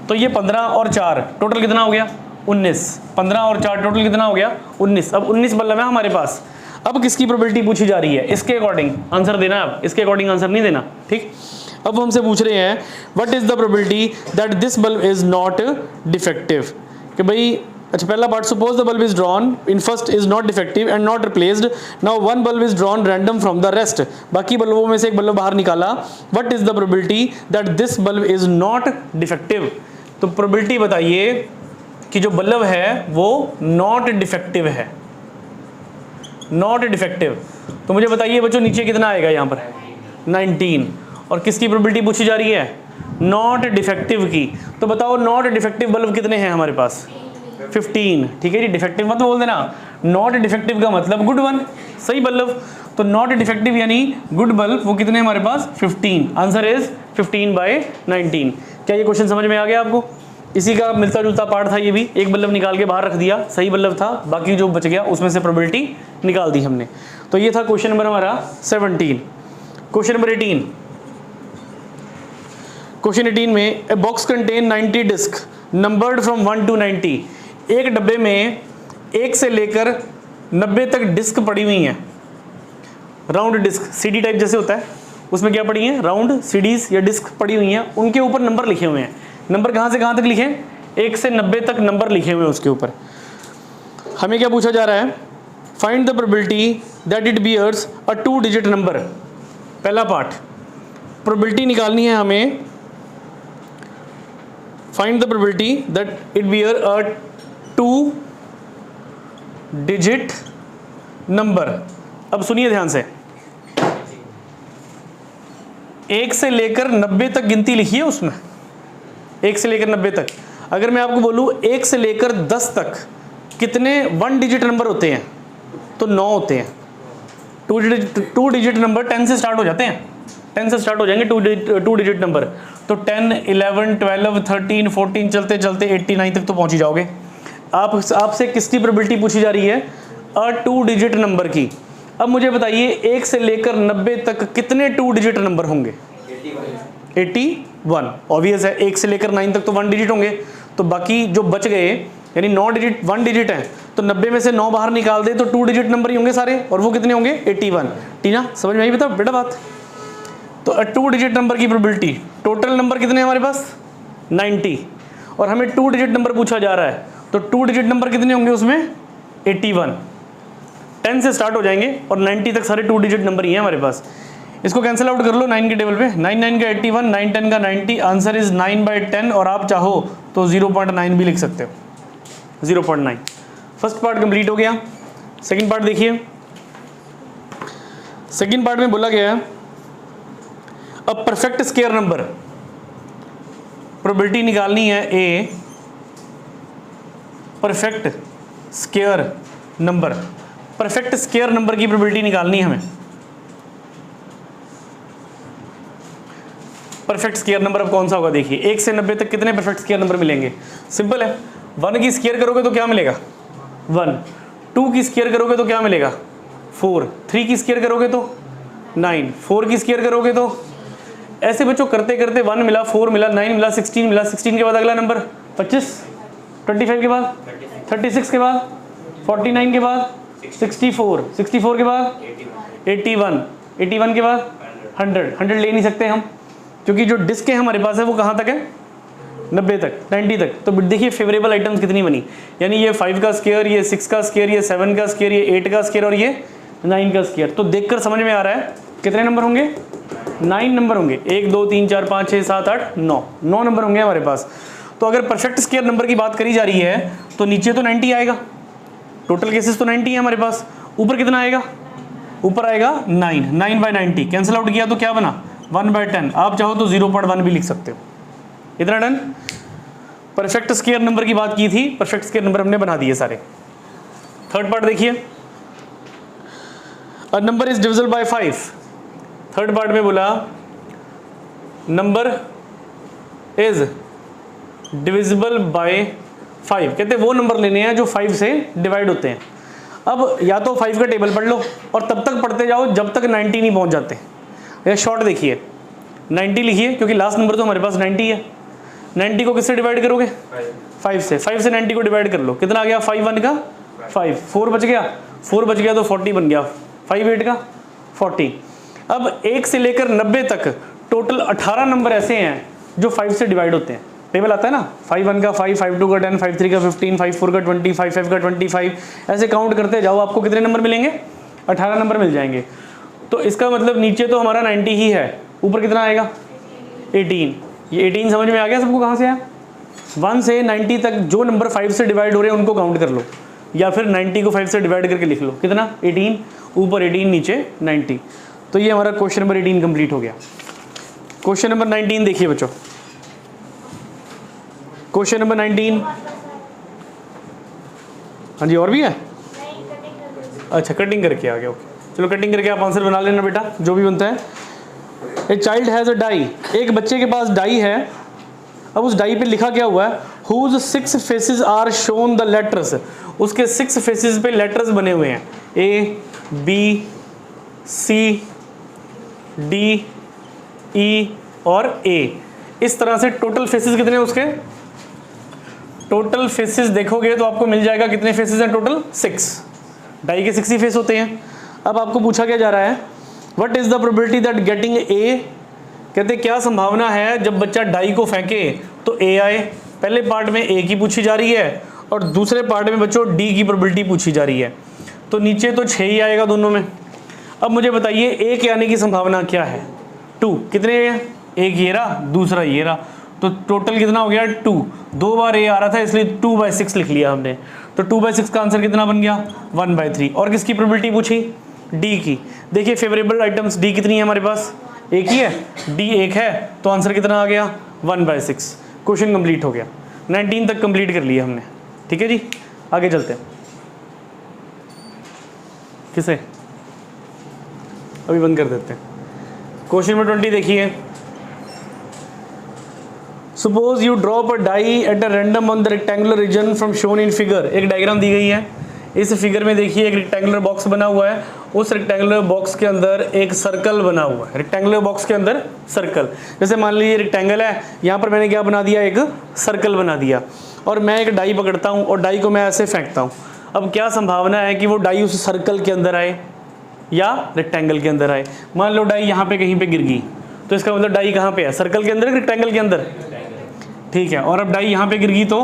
तो ये 15 और 4 टोटल कितना हो गया 19। 15 और 4 टोटल कितना हो गया 19। अब 19 बल्ब है हमारे पास। अब किसकी प्रोबेबिलिटी पूछी जा रही है, इसके अकॉर्डिंग आंसर देना है, अब इसके अकॉर्डिंग आंसर नहीं देना। ठीक, अब हमसे पूछ रहे हैं what is the probability that this bulb is not defective. कि भाई अच्छा पहला part, suppose the bulb is drawn in first is not defective and not replaced, now one bulb is drawn random from the rest. बाकी बल्बों में से एक bulb बाहर निकाला, what is the probability that this bulb is not defective. तो probability बताइए कि जो बल्ब है वो नॉट डिफेक्टिव है, नॉट डिफेक्टिव। तो मुझे बताइए बच्चों नीचे कितना आएगा यहाँ पर 19। और किसकी प्रोबेबिलिटी पूछी जा रही है नॉट डिफेक्टिव की। तो बताओ नॉट डिफेक्टिव बल्ब कितने हैं हमारे पास 15। ठीक है जी, डिफेक्टिव मत बोल देना, नॉट डिफेक्टिव का मतलब गुड वन, सही बल्ब। तो नॉट डिफेक्टिव यानी गुड बल्ब वो कितने हमारे पास 15। Answer is 15/19। क्या ये क्वेश्चन समझ में आ गया आपको। इसी का मिलता जुलता पार्ट था ये भी, एक बल्ब निकाल के बाहर रख दिया, सही बल्ब था, बाकी जो बच गया उसमें से प्रोबेबिलिटी निकाल दी हमने। तो ये था क्वेश्चन नंबर हमारा 17। Question number 18। क्वेश्चन 18 में a box contain 90 disc numbered from 1 to 90। एक डब्बे में 1 से लेकर 90 तक डिस्क पड़ी हुई हैं, राउंड डिस्क सीडी टाइप जैसे होता है, उसमें क्या पड़ी हैं राउंड सीडीज या डिस्क पड़ी हुई हैं, उनके ऊपर नंबर लिखे हुए हैं। नंबर कहाँ से कहाँ तक लिखे, 1 से 90 तक नंबर लिखे हुए हैं उसके ऊपर। हमें क्या पूछा जा रहा है, find the probability that it bears a 2 digit number. पहला पार्ट प्रोबेबिलिटी निकालनी है हमें, find the probability that it bear a 2 digit number. अब सुनिए ध्यान से, 1 से लेकर 90 तक गिनती लिखी है उसमें, 1 से लेकर 90 तक। अगर मैं आपको बोलूं 1 से लेकर 10 तक कितने 1 डिजिट नंबर होते हैं, तो 9 होते हैं। 2 डिजिट नंबर 10 से स्टार्ट हो जाते हैं, 10 से स्टार्ट हो जाएंगे 2 डिजिट नंबर। तो 10, 11, 12, 13, 14 चलते चलते 89 तक तो पहुंच ही जाओगे। आपसे किसकी प्रोबेबिलिटी पूछी जा रही है, 2 डिजिट नंबर की। अब मुझे बताइए 1 से लेकर 90 तक कितने 2 डिजिट नंबर होंगे, 81। ऑब्वियस है, 1 से लेकर 9 तक तो 1 डिजिट होंगे, तो बाकी जो बच गए यानी 9 डिजिट 1 डिजिट है, तो 90 में से 9 बाहर निकाल दे तो 2 डिजिट नंबर ही होंगे सारे, और वो कितने होंगे 81। ठीक ना, समझ में आई बेटा बात। तो 2 डिजिट नंबर की प्रोबेबिलिटी, टोटल नंबर कितने हैं हमारे पास 90, और हमें 2 डिजिट नंबर पूछा जा रहा है, तो 2 डिजिट नंबर कितने होंगे उसमें 81। 10 से स्टार्ट हो जाएंगे और 90 तक सारे 2 डिजिट नंबर ही हैं हमारे पास। इसको कैंसिल आउट कर लो 9 के टेबल पे, 9 9 का 81, 9 10 का 90, आंसर इज 9/10, और आप चाहो तो 0.9 भी लिख सकते हो, 0.9। फर्स्ट पार्ट कंप्लीट हो गया। सेकंड पार्ट देखिए, सेकंड पार्ट में बोला गया है अब परफेक्ट स्क्वायर नंबर प्रोबेबिलिटी निकालनी है, a perfect square number, perfect square number की प्रोबेबिलिटी निकालनी है हमें। परफेक्ट स्क्वायर नंबर अब कौन सा होगा देखिए, 1 से 90 तक कितने परफेक्ट स्क्वायर नंबर मिलेंगे, सिंपल है। 1 की स्क्वायर करोगे तो क्या मिलेगा 1, 2 की स्क्वायर करोगे तो क्या मिलेगा 4, 3 की स्क्वायर करोगे तो 9, 4 की स्क्वायर करोगे तो, ऐसे बच्चों करते करते 1 मिला, 4 मिला, 9 मिला, 16 मिला, 16 के बाद अगला नंबर 25, 25 के बाद 36 के बाद 49 के बाद 64, 64 के बाद 81, 81 के बाद 100 ले नहीं सकते हम, क्योंकि जो डिस्क है हमारे पास है वो कहाँ तक है 90 तक 90 तक। तो देखिए फेवरेबल आइटम्स कितनी बनी, यानी ये 5 का स्क्वायर, ये 6 का स्क्वायर, ये 7 का स्क्वायर, ये 8 का स्क्वायर और ये 9 का स्क्वायर। तो देखकर समझ में आ रहा है कितने नंबर होंगे 9 नंबर होंगे, 1 2 3 4 5 6 7 8 9 नंबर होंगे हमारे पास। तो अगर परफेक्ट स्क्वायर नंबर की बात करी जा रही है तो नीचे तो 90 आएगा, टोटल केसेस तो 90 है हमारे पास, ऊपर कितना आएगा, ऊपर आएगा 9/90, कैंसिल आउट किया तो क्या बना 1/10, आप चाहो तो 0.1 भी लिख सकते हो। इतना डन। परफेक्ट स्क्वायर नंबर की बात की थी, परफेक्ट स्क्वायर नंबर हमने बना दिए सारे। थर्ड पार्ट देखिए, a number is divisible by 5। Third part में बोला नंबर इज डिविजिबल बाय 5, कहते वो नंबर लेने हैं जो 5 से डिवाइड होते हैं। अब या तो 5 का टेबल पढ़ लो और तब तक पढ़ते जाओ जब तक 90 नहीं पहुंच जाते। या शॉर्ट देखिए 90 लिखिए, क्योंकि लास्ट नंबर तो हमारे पास 90 है। 90 को किससे डिवाइड करोगे 5 से, 5 से 90 को डिवाइड कर लो, कितना आ गया 5 1 का 5, 4 बच गया, 4 बच गया तो 40 बन गया, 5 8 का 40। अब 1 से लेकर 90 तक टोटल 18 नंबर ऐसे हैं जो 5 से डिवाइड होते हैं। टेबल आता है ना, 5 1 का 5, 5 2 का 10, 5 3 का 15, 5 4 का 20, 5 5 का 25, ऐसे काउंट करते जाओ, आपको कितने नंबर मिलेंगे 18 नंबर मिल जाएंगे। तो इसका मतलब नीचे तो हमारा 90 ही है, ऊपर कितना आएगा 18। ये 18 समझ में आ गया सबको, कहाँ से आया 1 से 90 तक जो नंबर 5 से डिवाइड हो रहे हैं उनको काउंट कर लो, या फिर 90 को 5 से डिवाइड करके लिख लो, कितना 18, ऊपर 18 नीचे 90। तो ये हमारा क्वेश्चन नंबर 18 कंप्लीट हो गया। क्वेश्चन नंबर 19 देखिए बच्चों, क्वेश्चन नंबर 19, हाँ जी और भी है, अच्छा कटिंग करके आ गया, ओके चलो कटिंग करके आप आंसर बना लेना बेटा, जो भी बनता है। A child has a die, एक बच्चे के पास डाई है। अब उस डाई पे लिखा क्या हुआ है, whose 6 faces are shown the letters, उसके 6 फेसेस पे लेटर्स बने हुए हैं, A B C D E और ए। इस तरह से टोटल फेसेस कितने हैं उसके, टोटल फेसेस देखोगे तो आपको मिल जाएगा कितने फेसेस हैं टोटल 6, डाई के 6 ही फेस होते हैं। अब आपको पूछा क्या जा रहा है, what is the probability that getting a, कहते क्या संभावना है जब बच्चा डाई को फेंके तो ए आए। पहले पार्ट में ए की पूछी जा रही है और दूसरे पार्ट में बच्चों डी की प्रोबेबिलिटी पूछी जा रही है, तो नीचे तो 6 ही आएगा दोनों में। अब मुझे बताइए ए के आने की संभावना क्या है 2, कितने हैं, एक ये रहा दूसरा ये रहा, तो टोटल कितना हो गया 2, 2 बार ए आ रहा था इसलिए 2/6 लिख लिया हमने, तो 2/6 का आंसर कितना बन गया 1/3। और किसकी प्रोबेबिलिटी पूछी, डी की। देखिए फेवरेबल आइटम्स डी कितनी है हमारे पास, एक ही है, डी एक है, तो आंसर कितना आ गया 1/6। क्वेश्चन कंप्लीट हो गया, 19 तक कंप्लीट कर लिया हमने। ठीक है जी, आगे चलते हैं। किसे अभी बंद कर देते हैं। क्वेश्चन नंबर 20 देखिए, suppose you drop a die at a random on the rectangular region from shown in figure. एक डायग्राम दी गई है, इस फिगर में देखिए एक रेक्टेंगुलर बॉक्स बना हुआ है, उस रेक्टेंगुलर बॉक्स के अंदर एक सर्कल बना हुआ है, रेक्टेंगुलर बॉक्स के अंदर सर्कल। जैसे मान लीजिए रेक्टेंगल है, यहाँ पर मैंने क्या बना दिया, एक सर्कल बना दिया। और मैं एक डाई पकड़ता हूँ और डाई को मैं ऐसे फेंकता हूँ, अब क्या संभावना है कि वो डाई उस सर्कल के अंदर आए या रेक्टेंगल के अंदर आए। मान लो डाई यहाँ पे कहीं पे गिर गई, तो इसका मतलब डाई कहाँ पे है, सर्कल के अंदर या रेक्टेंगल के अंदर, ठीक है। और अब डाई यहाँ पे गिर गई तो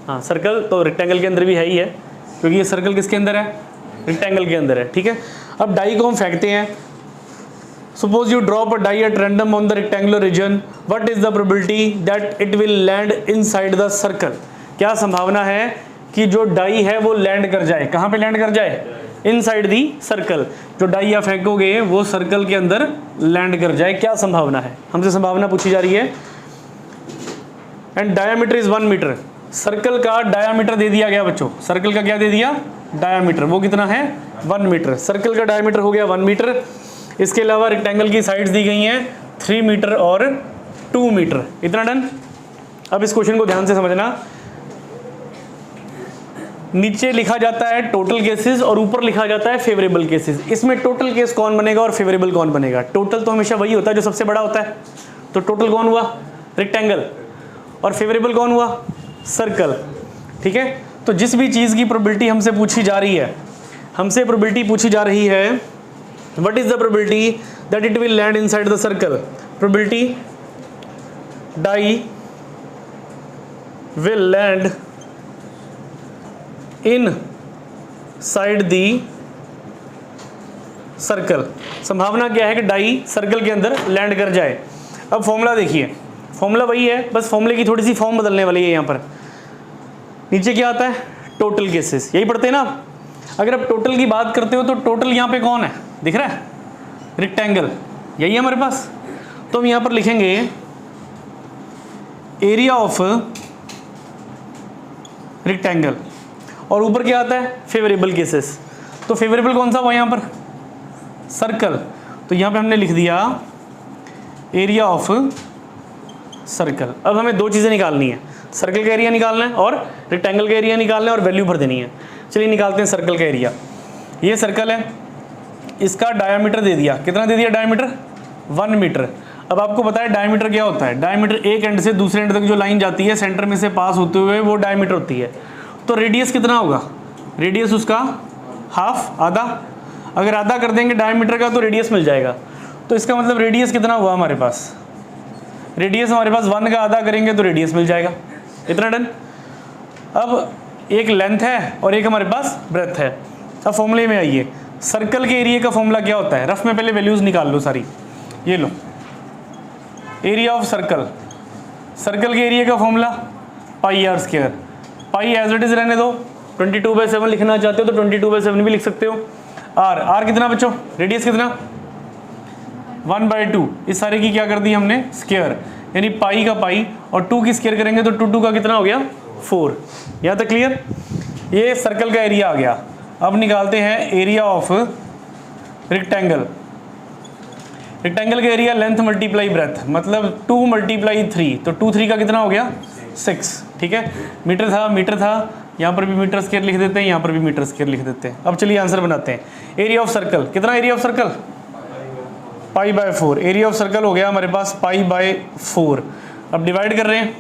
हाँ सर्कल तो रेक्टेंगल के अंदर भी है ही है, क्योंकि ये सर्कल किसके अंदर है, रेक्टेंगल के अंदर है, ठीक है। अब डाई को हम फेंकते हैं, suppose you drop a die at random on the rectangular region, what is the probability that it will land inside the circle. क्या संभावना है कि जो डाई है वो लैंड कर जाए, कहाँ पे लैंड कर जाए, इनसाइड दी सर्कल। जो डाई आप फेंकोगे वो सर्कल के अंदर लैंड कर जाए, क्या संभावना है, हमसे संभावना पूछी जा रही है। And diameter is 1 metre, circle का डायामीटर दे दिया गया बच्चों, सर्कल का क्या दे दिया, डायामीटर, वो कितना है 1 मीटर, सर्कल का डायामीटर हो गया 1 मीटर। इसके अलावा रेक्टेंगल की साइड्स दी गई हैं 3 मीटर और 2 मीटर, इतना डन। अब इस क्वेश्चन को ध्यान से समझना, नीचे लिखा जाता है टोटल केसेस और ऊपर लिखा जाता है फेवरेबल केसेस। इसमें टोटल केस कौन बनेगा और फेवरेबल कौन बनेगा, टोटल तो हमेशा वही होता है जो सबसे बड़ा होता है, तो टोटल कौन हुआ, रेक्टेंगल, और फेवरेबल कौन हुआ, सर्कल, ठीक है। तो जिस भी चीज़ की प्रोबेबिलिटी हमसे पूछी जा रही है, हमसे प्रोबेबिलिटी पूछी जा रही है, what is the probability that it will land inside the circle, probability die will land inside the circle, संभावना क्या है कि डाई सर्कल के अंदर लैंड कर जाए। अब फॉर्मूला देखिए, फॉर्मूला वही है, बस फॉर्मूले की थोड़ी सी फॉर्म बदलने वाली है। यहाँ पर नीचे क्या आता है, टोटल केसेस, यही पढ़ते हैं ना आप। अगर आप टोटल की बात करते हो तो टोटल यहाँ पे कौन है, दिख रहा है, रेक्टेंगल, यही है हमारे पास। तो हम यहाँ पर लिखेंगे एरिया ऑफ रेक्टेंगल, और ऊपर क्या आता है, फेवरेबल केसेस। तो फेवरेबल कौन सा हुआ यहाँ पर, सर्कल, तो यहाँ पे हमने लिख दिया एरिया ऑफ सर्कल। अब हमें दो चीज़ें निकालनी है, सर्कल का एरिया निकालना है और रेक्टेंगल का एरिया निकालना है और वैल्यू भर देनी है। चलिए निकालते हैं सर्कल का एरिया। ये सर्कल है, इसका डायामीटर दे दिया, कितना दे दिया डायामीटर, 1 मीटर। अब आपको पता है डायामीटर क्या होता है, डायामीटर एक एंड से दूसरे एंड तक जो लाइन जाती है सेंटर में से पास होते हुए वो डायामीटर होती है। तो रेडियस कितना होगा, रेडियस उसका हाफ, आधा, अगर आधा कर देंगे डायमीटर का तो रेडियस मिल जाएगा। तो इसका मतलब रेडियस कितना हुआ हमारे पास, रेडियस हमारे पास 1 का आधा करेंगे तो रेडियस मिल जाएगा, इतना डन। अब एक लेंथ है और एक हमारे पास ब्रेथ है। अब फॉर्मूले में आइए, सर्कल के एरिया का फॉर्मूला क्या होता है, रफ में पहले वैल्यूज निकाल लो सारी, ये लो एरिया ऑफ सर्कल, सर्कल के एरिया का formula pi r square, pi as it is रहने दो, 22/7 लिखना चाहते हो तो 22/7 भी लिख सकते हो। आर, आर कितना बच्चों, रेडियस कितना 1/2, इस सारे की क्या कर दी हमने स्क्वायर, यानी पाई का पाई और 2 की स्क्वायर करेंगे तो 2 का कितना हो गया 4। यहाँ तक क्लियर, ये सर्कल का एरिया आ गया। अब निकालते हैं एरिया ऑफ रेक्टेंगल, रेक्टेंगल का एरिया लेंथ मल्टीप्लाई ब्रेथ, मतलब 2 × 3, तो 2 3 का कितना हो गया 6, ठीक है। मीटर था, यहाँ पर भी मीटर स्क्वायर लिख देते हैं, यहाँ पर भी मीटर स्क्वायर लिख देते हैं। अब चलिए आंसर बनाते हैं। एरिया ऑफ सर्कल कितना, area of circle π/4, area of circle हो गया हमारे पास π/4। अब डिवाइड कर रहे हैं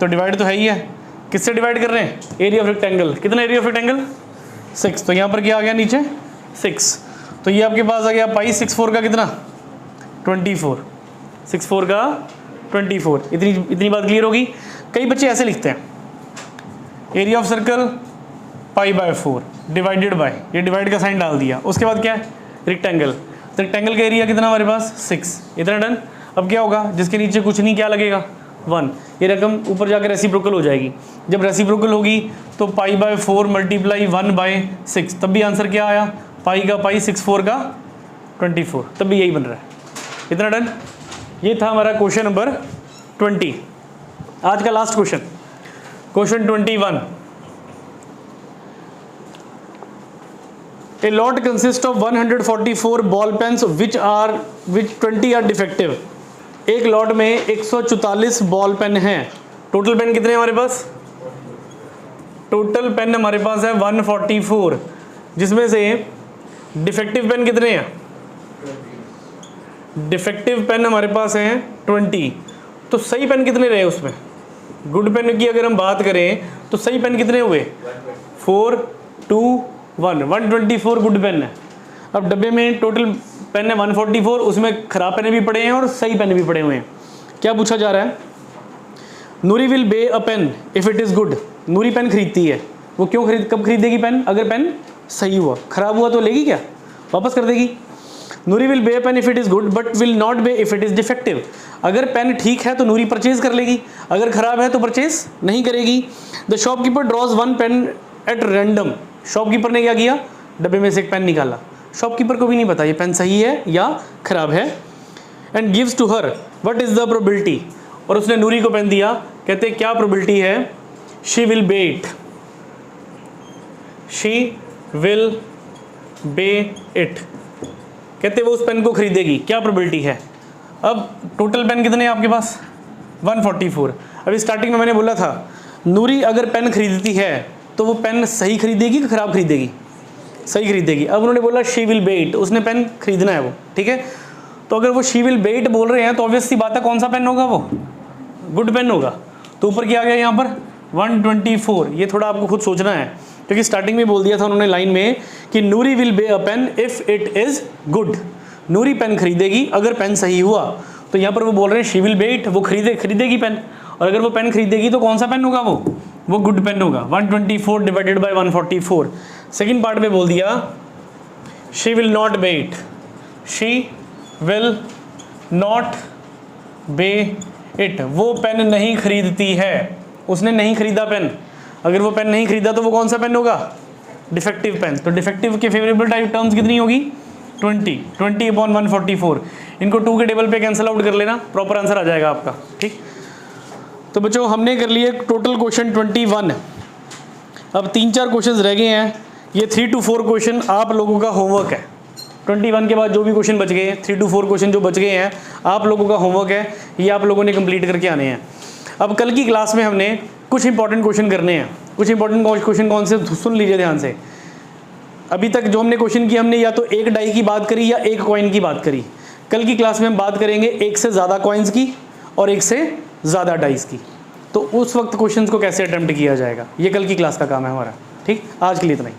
तो डिवाइड तो है ही है, किससे डिवाइड कर रहे हैं, एरिया ऑफ रेक्टेंगल, कितना एरिया ऑफ रेक्टेंगल 6, तो यहाँ पर क्या आ गया नीचे 6, तो ये आपके पास आ गया π/6/4 का कितना 24, 6/4 का 24। इतनी बात क्लियर होगी। कई बच्चे ऐसे लिखते हैं area of circle π/4 divided by, ये डिवाइड का साइन डाल दिया, उसके बाद क्या है रेक्टेंगल, रेक्टेंगल का एरिया कितना हमारे पास 6, इतना डन। अब क्या होगा, जिसके नीचे कुछ नहीं क्या लगेगा 1, ये रकम ऊपर जाकर रेसिप्रोकल हो जाएगी। जब रेसिप्रोकल होगी तो π/4 × 1/6, तब भी आंसर क्या आया, पाई का पाई 6/4 का 24, तब भी यही बन रहा है, इतना डन। ये था हमारा क्वेश्चन नंबर 20। आज का last question, question 21। A lot consists of 144 ball pens which 20 are defective। एक लॉट में 144 बॉल पेन हैं। टोटल पेन कितने हैं हमारे पास, टोटल पेन हमारे पास है 144, जिसमें से डिफेक्टिव पेन कितने हैं, डिफेक्टिव पेन हमारे पास हैं 20। तो सही पेन कितने रहे उसमें, गुड पेन की अगर हम बात करें तो सही पेन कितने हुए 4 2 1 124 गुड पेन है। अब डब्बे में टोटल पेन है 144, उसमें खराब पेन भी पड़े हैं और सही पेन भी पड़े हुए हैं। क्या पूछा जा रहा है, Noori will buy a pen if it is good. Noori pen खरीदती है, वो क्यों कब खरीदेगी पेन, अगर पेन सही हुआ, खराब हुआ तो लेगी क्या, वापस कर देगी। Noori will buy pen if it is good but will not buy if it is defective. अगर पेन ठीक है तो नूरी परचेज कर लेगी, अगर खराब है तो परचेज नहीं करेगी। The shopkeeper draws one pen at random. Shopkeeper ने क्या किया, डब्बे में से एक पेन निकाला, शॉपकीपर को भी नहीं पता ये पेन सही है या खराब है। And gives to her what is the probability, और उसने नूरी को पेन दिया, कहते क्या प्रोबेबिलिटी है, she will buy it, she will buy it, कहते वो उस पेन को खरीदेगी, क्या प्रोबेबिलिटी है। अब टोटल पेन कितने हैं आपके पास 144। अभी स्टार्टिंग में मैंने बोला था नूरी अगर पेन खरीदती है तो वो पेन सही खरीदेगी कि खराब खरीदेगी, सही खरीदेगी। अब उन्होंने बोला शी विल बे इट, उसने पेन खरीदना है वो, ठीक है। तो अगर वो शी विल बे इट बोल रहे हैं तो ऑब्वियस सी बात है कौन सा पेन होगा, वो गुड पेन होगा। तो ऊपर क्या आ गया यहाँ पर 124। ये थोड़ा आपको खुद सोचना है क्योंकि स्टार्टिंग में बोल दिया था उन्होंने लाइन में कि Noori will buy a pen if it is good. Noori pen खरीदेगी अगर पेन सही हुआ, तो यहाँ पर वो बोल रहे हैं शी विल बे इट, वो खरीदेगी पेन, और अगर वो पेन खरीदेगी तो कौन सा पेन होगा, वो गुड पेन होगा। 124 डिवाइडेड बाय 144। सेकेंड पार्ट में बोल दिया she will not buy it, she will not buy it, वो पेन नहीं खरीदती है, उसने नहीं खरीदा पेन। अगर वो पेन नहीं खरीदा तो वो कौन सा पेन होगा, डिफेक्टिव पेन। तो डिफेक्टिव के फेवरेबल टाइप टर्म्स कितनी होगी 20 अपॉन 144। इनको 2 के टेबल पे कैंसिल आउट कर लेना, प्रॉपर आंसर आ जाएगा आपका, ठीक। तो बच्चों हमने कर लिए टोटल क्वेश्चन 21। अब 3-4 क्वेश्चन रह गए हैं, ये 3 to 4 क्वेश्चन आप लोगों का होमवर्क है। 21 के बाद जो भी क्वेश्चन बच गए हैं, 3 to 4 क्वेश्चन जो बच गए हैं आप लोगों का होमवर्क है, ये आप लोगों ने कंप्लीट करके आने हैं। अब कल की क्लास में हमने कुछ इंपॉर्टेंट क्वेश्चन करने हैं। कुछ इंपॉर्टेंट क्वेश्चन कौन से, सुन लीजिए ध्यान से। अभी तक जो हमने क्वेश्चन किया, हमने या तो एक डाई की बात करी या एक कॉइन की बात करी। कल की क्लास में हम बात करेंगे एक से ज़्यादा कॉइन्स की और एक से ज़्यादा डाइस की। तो उस वक्त क्वेश्चंस को कैसे अटेम्प्ट किया जाएगा, ये कल की क्लास का काम है हमारा, ठीक। आज के लिए इतना ही।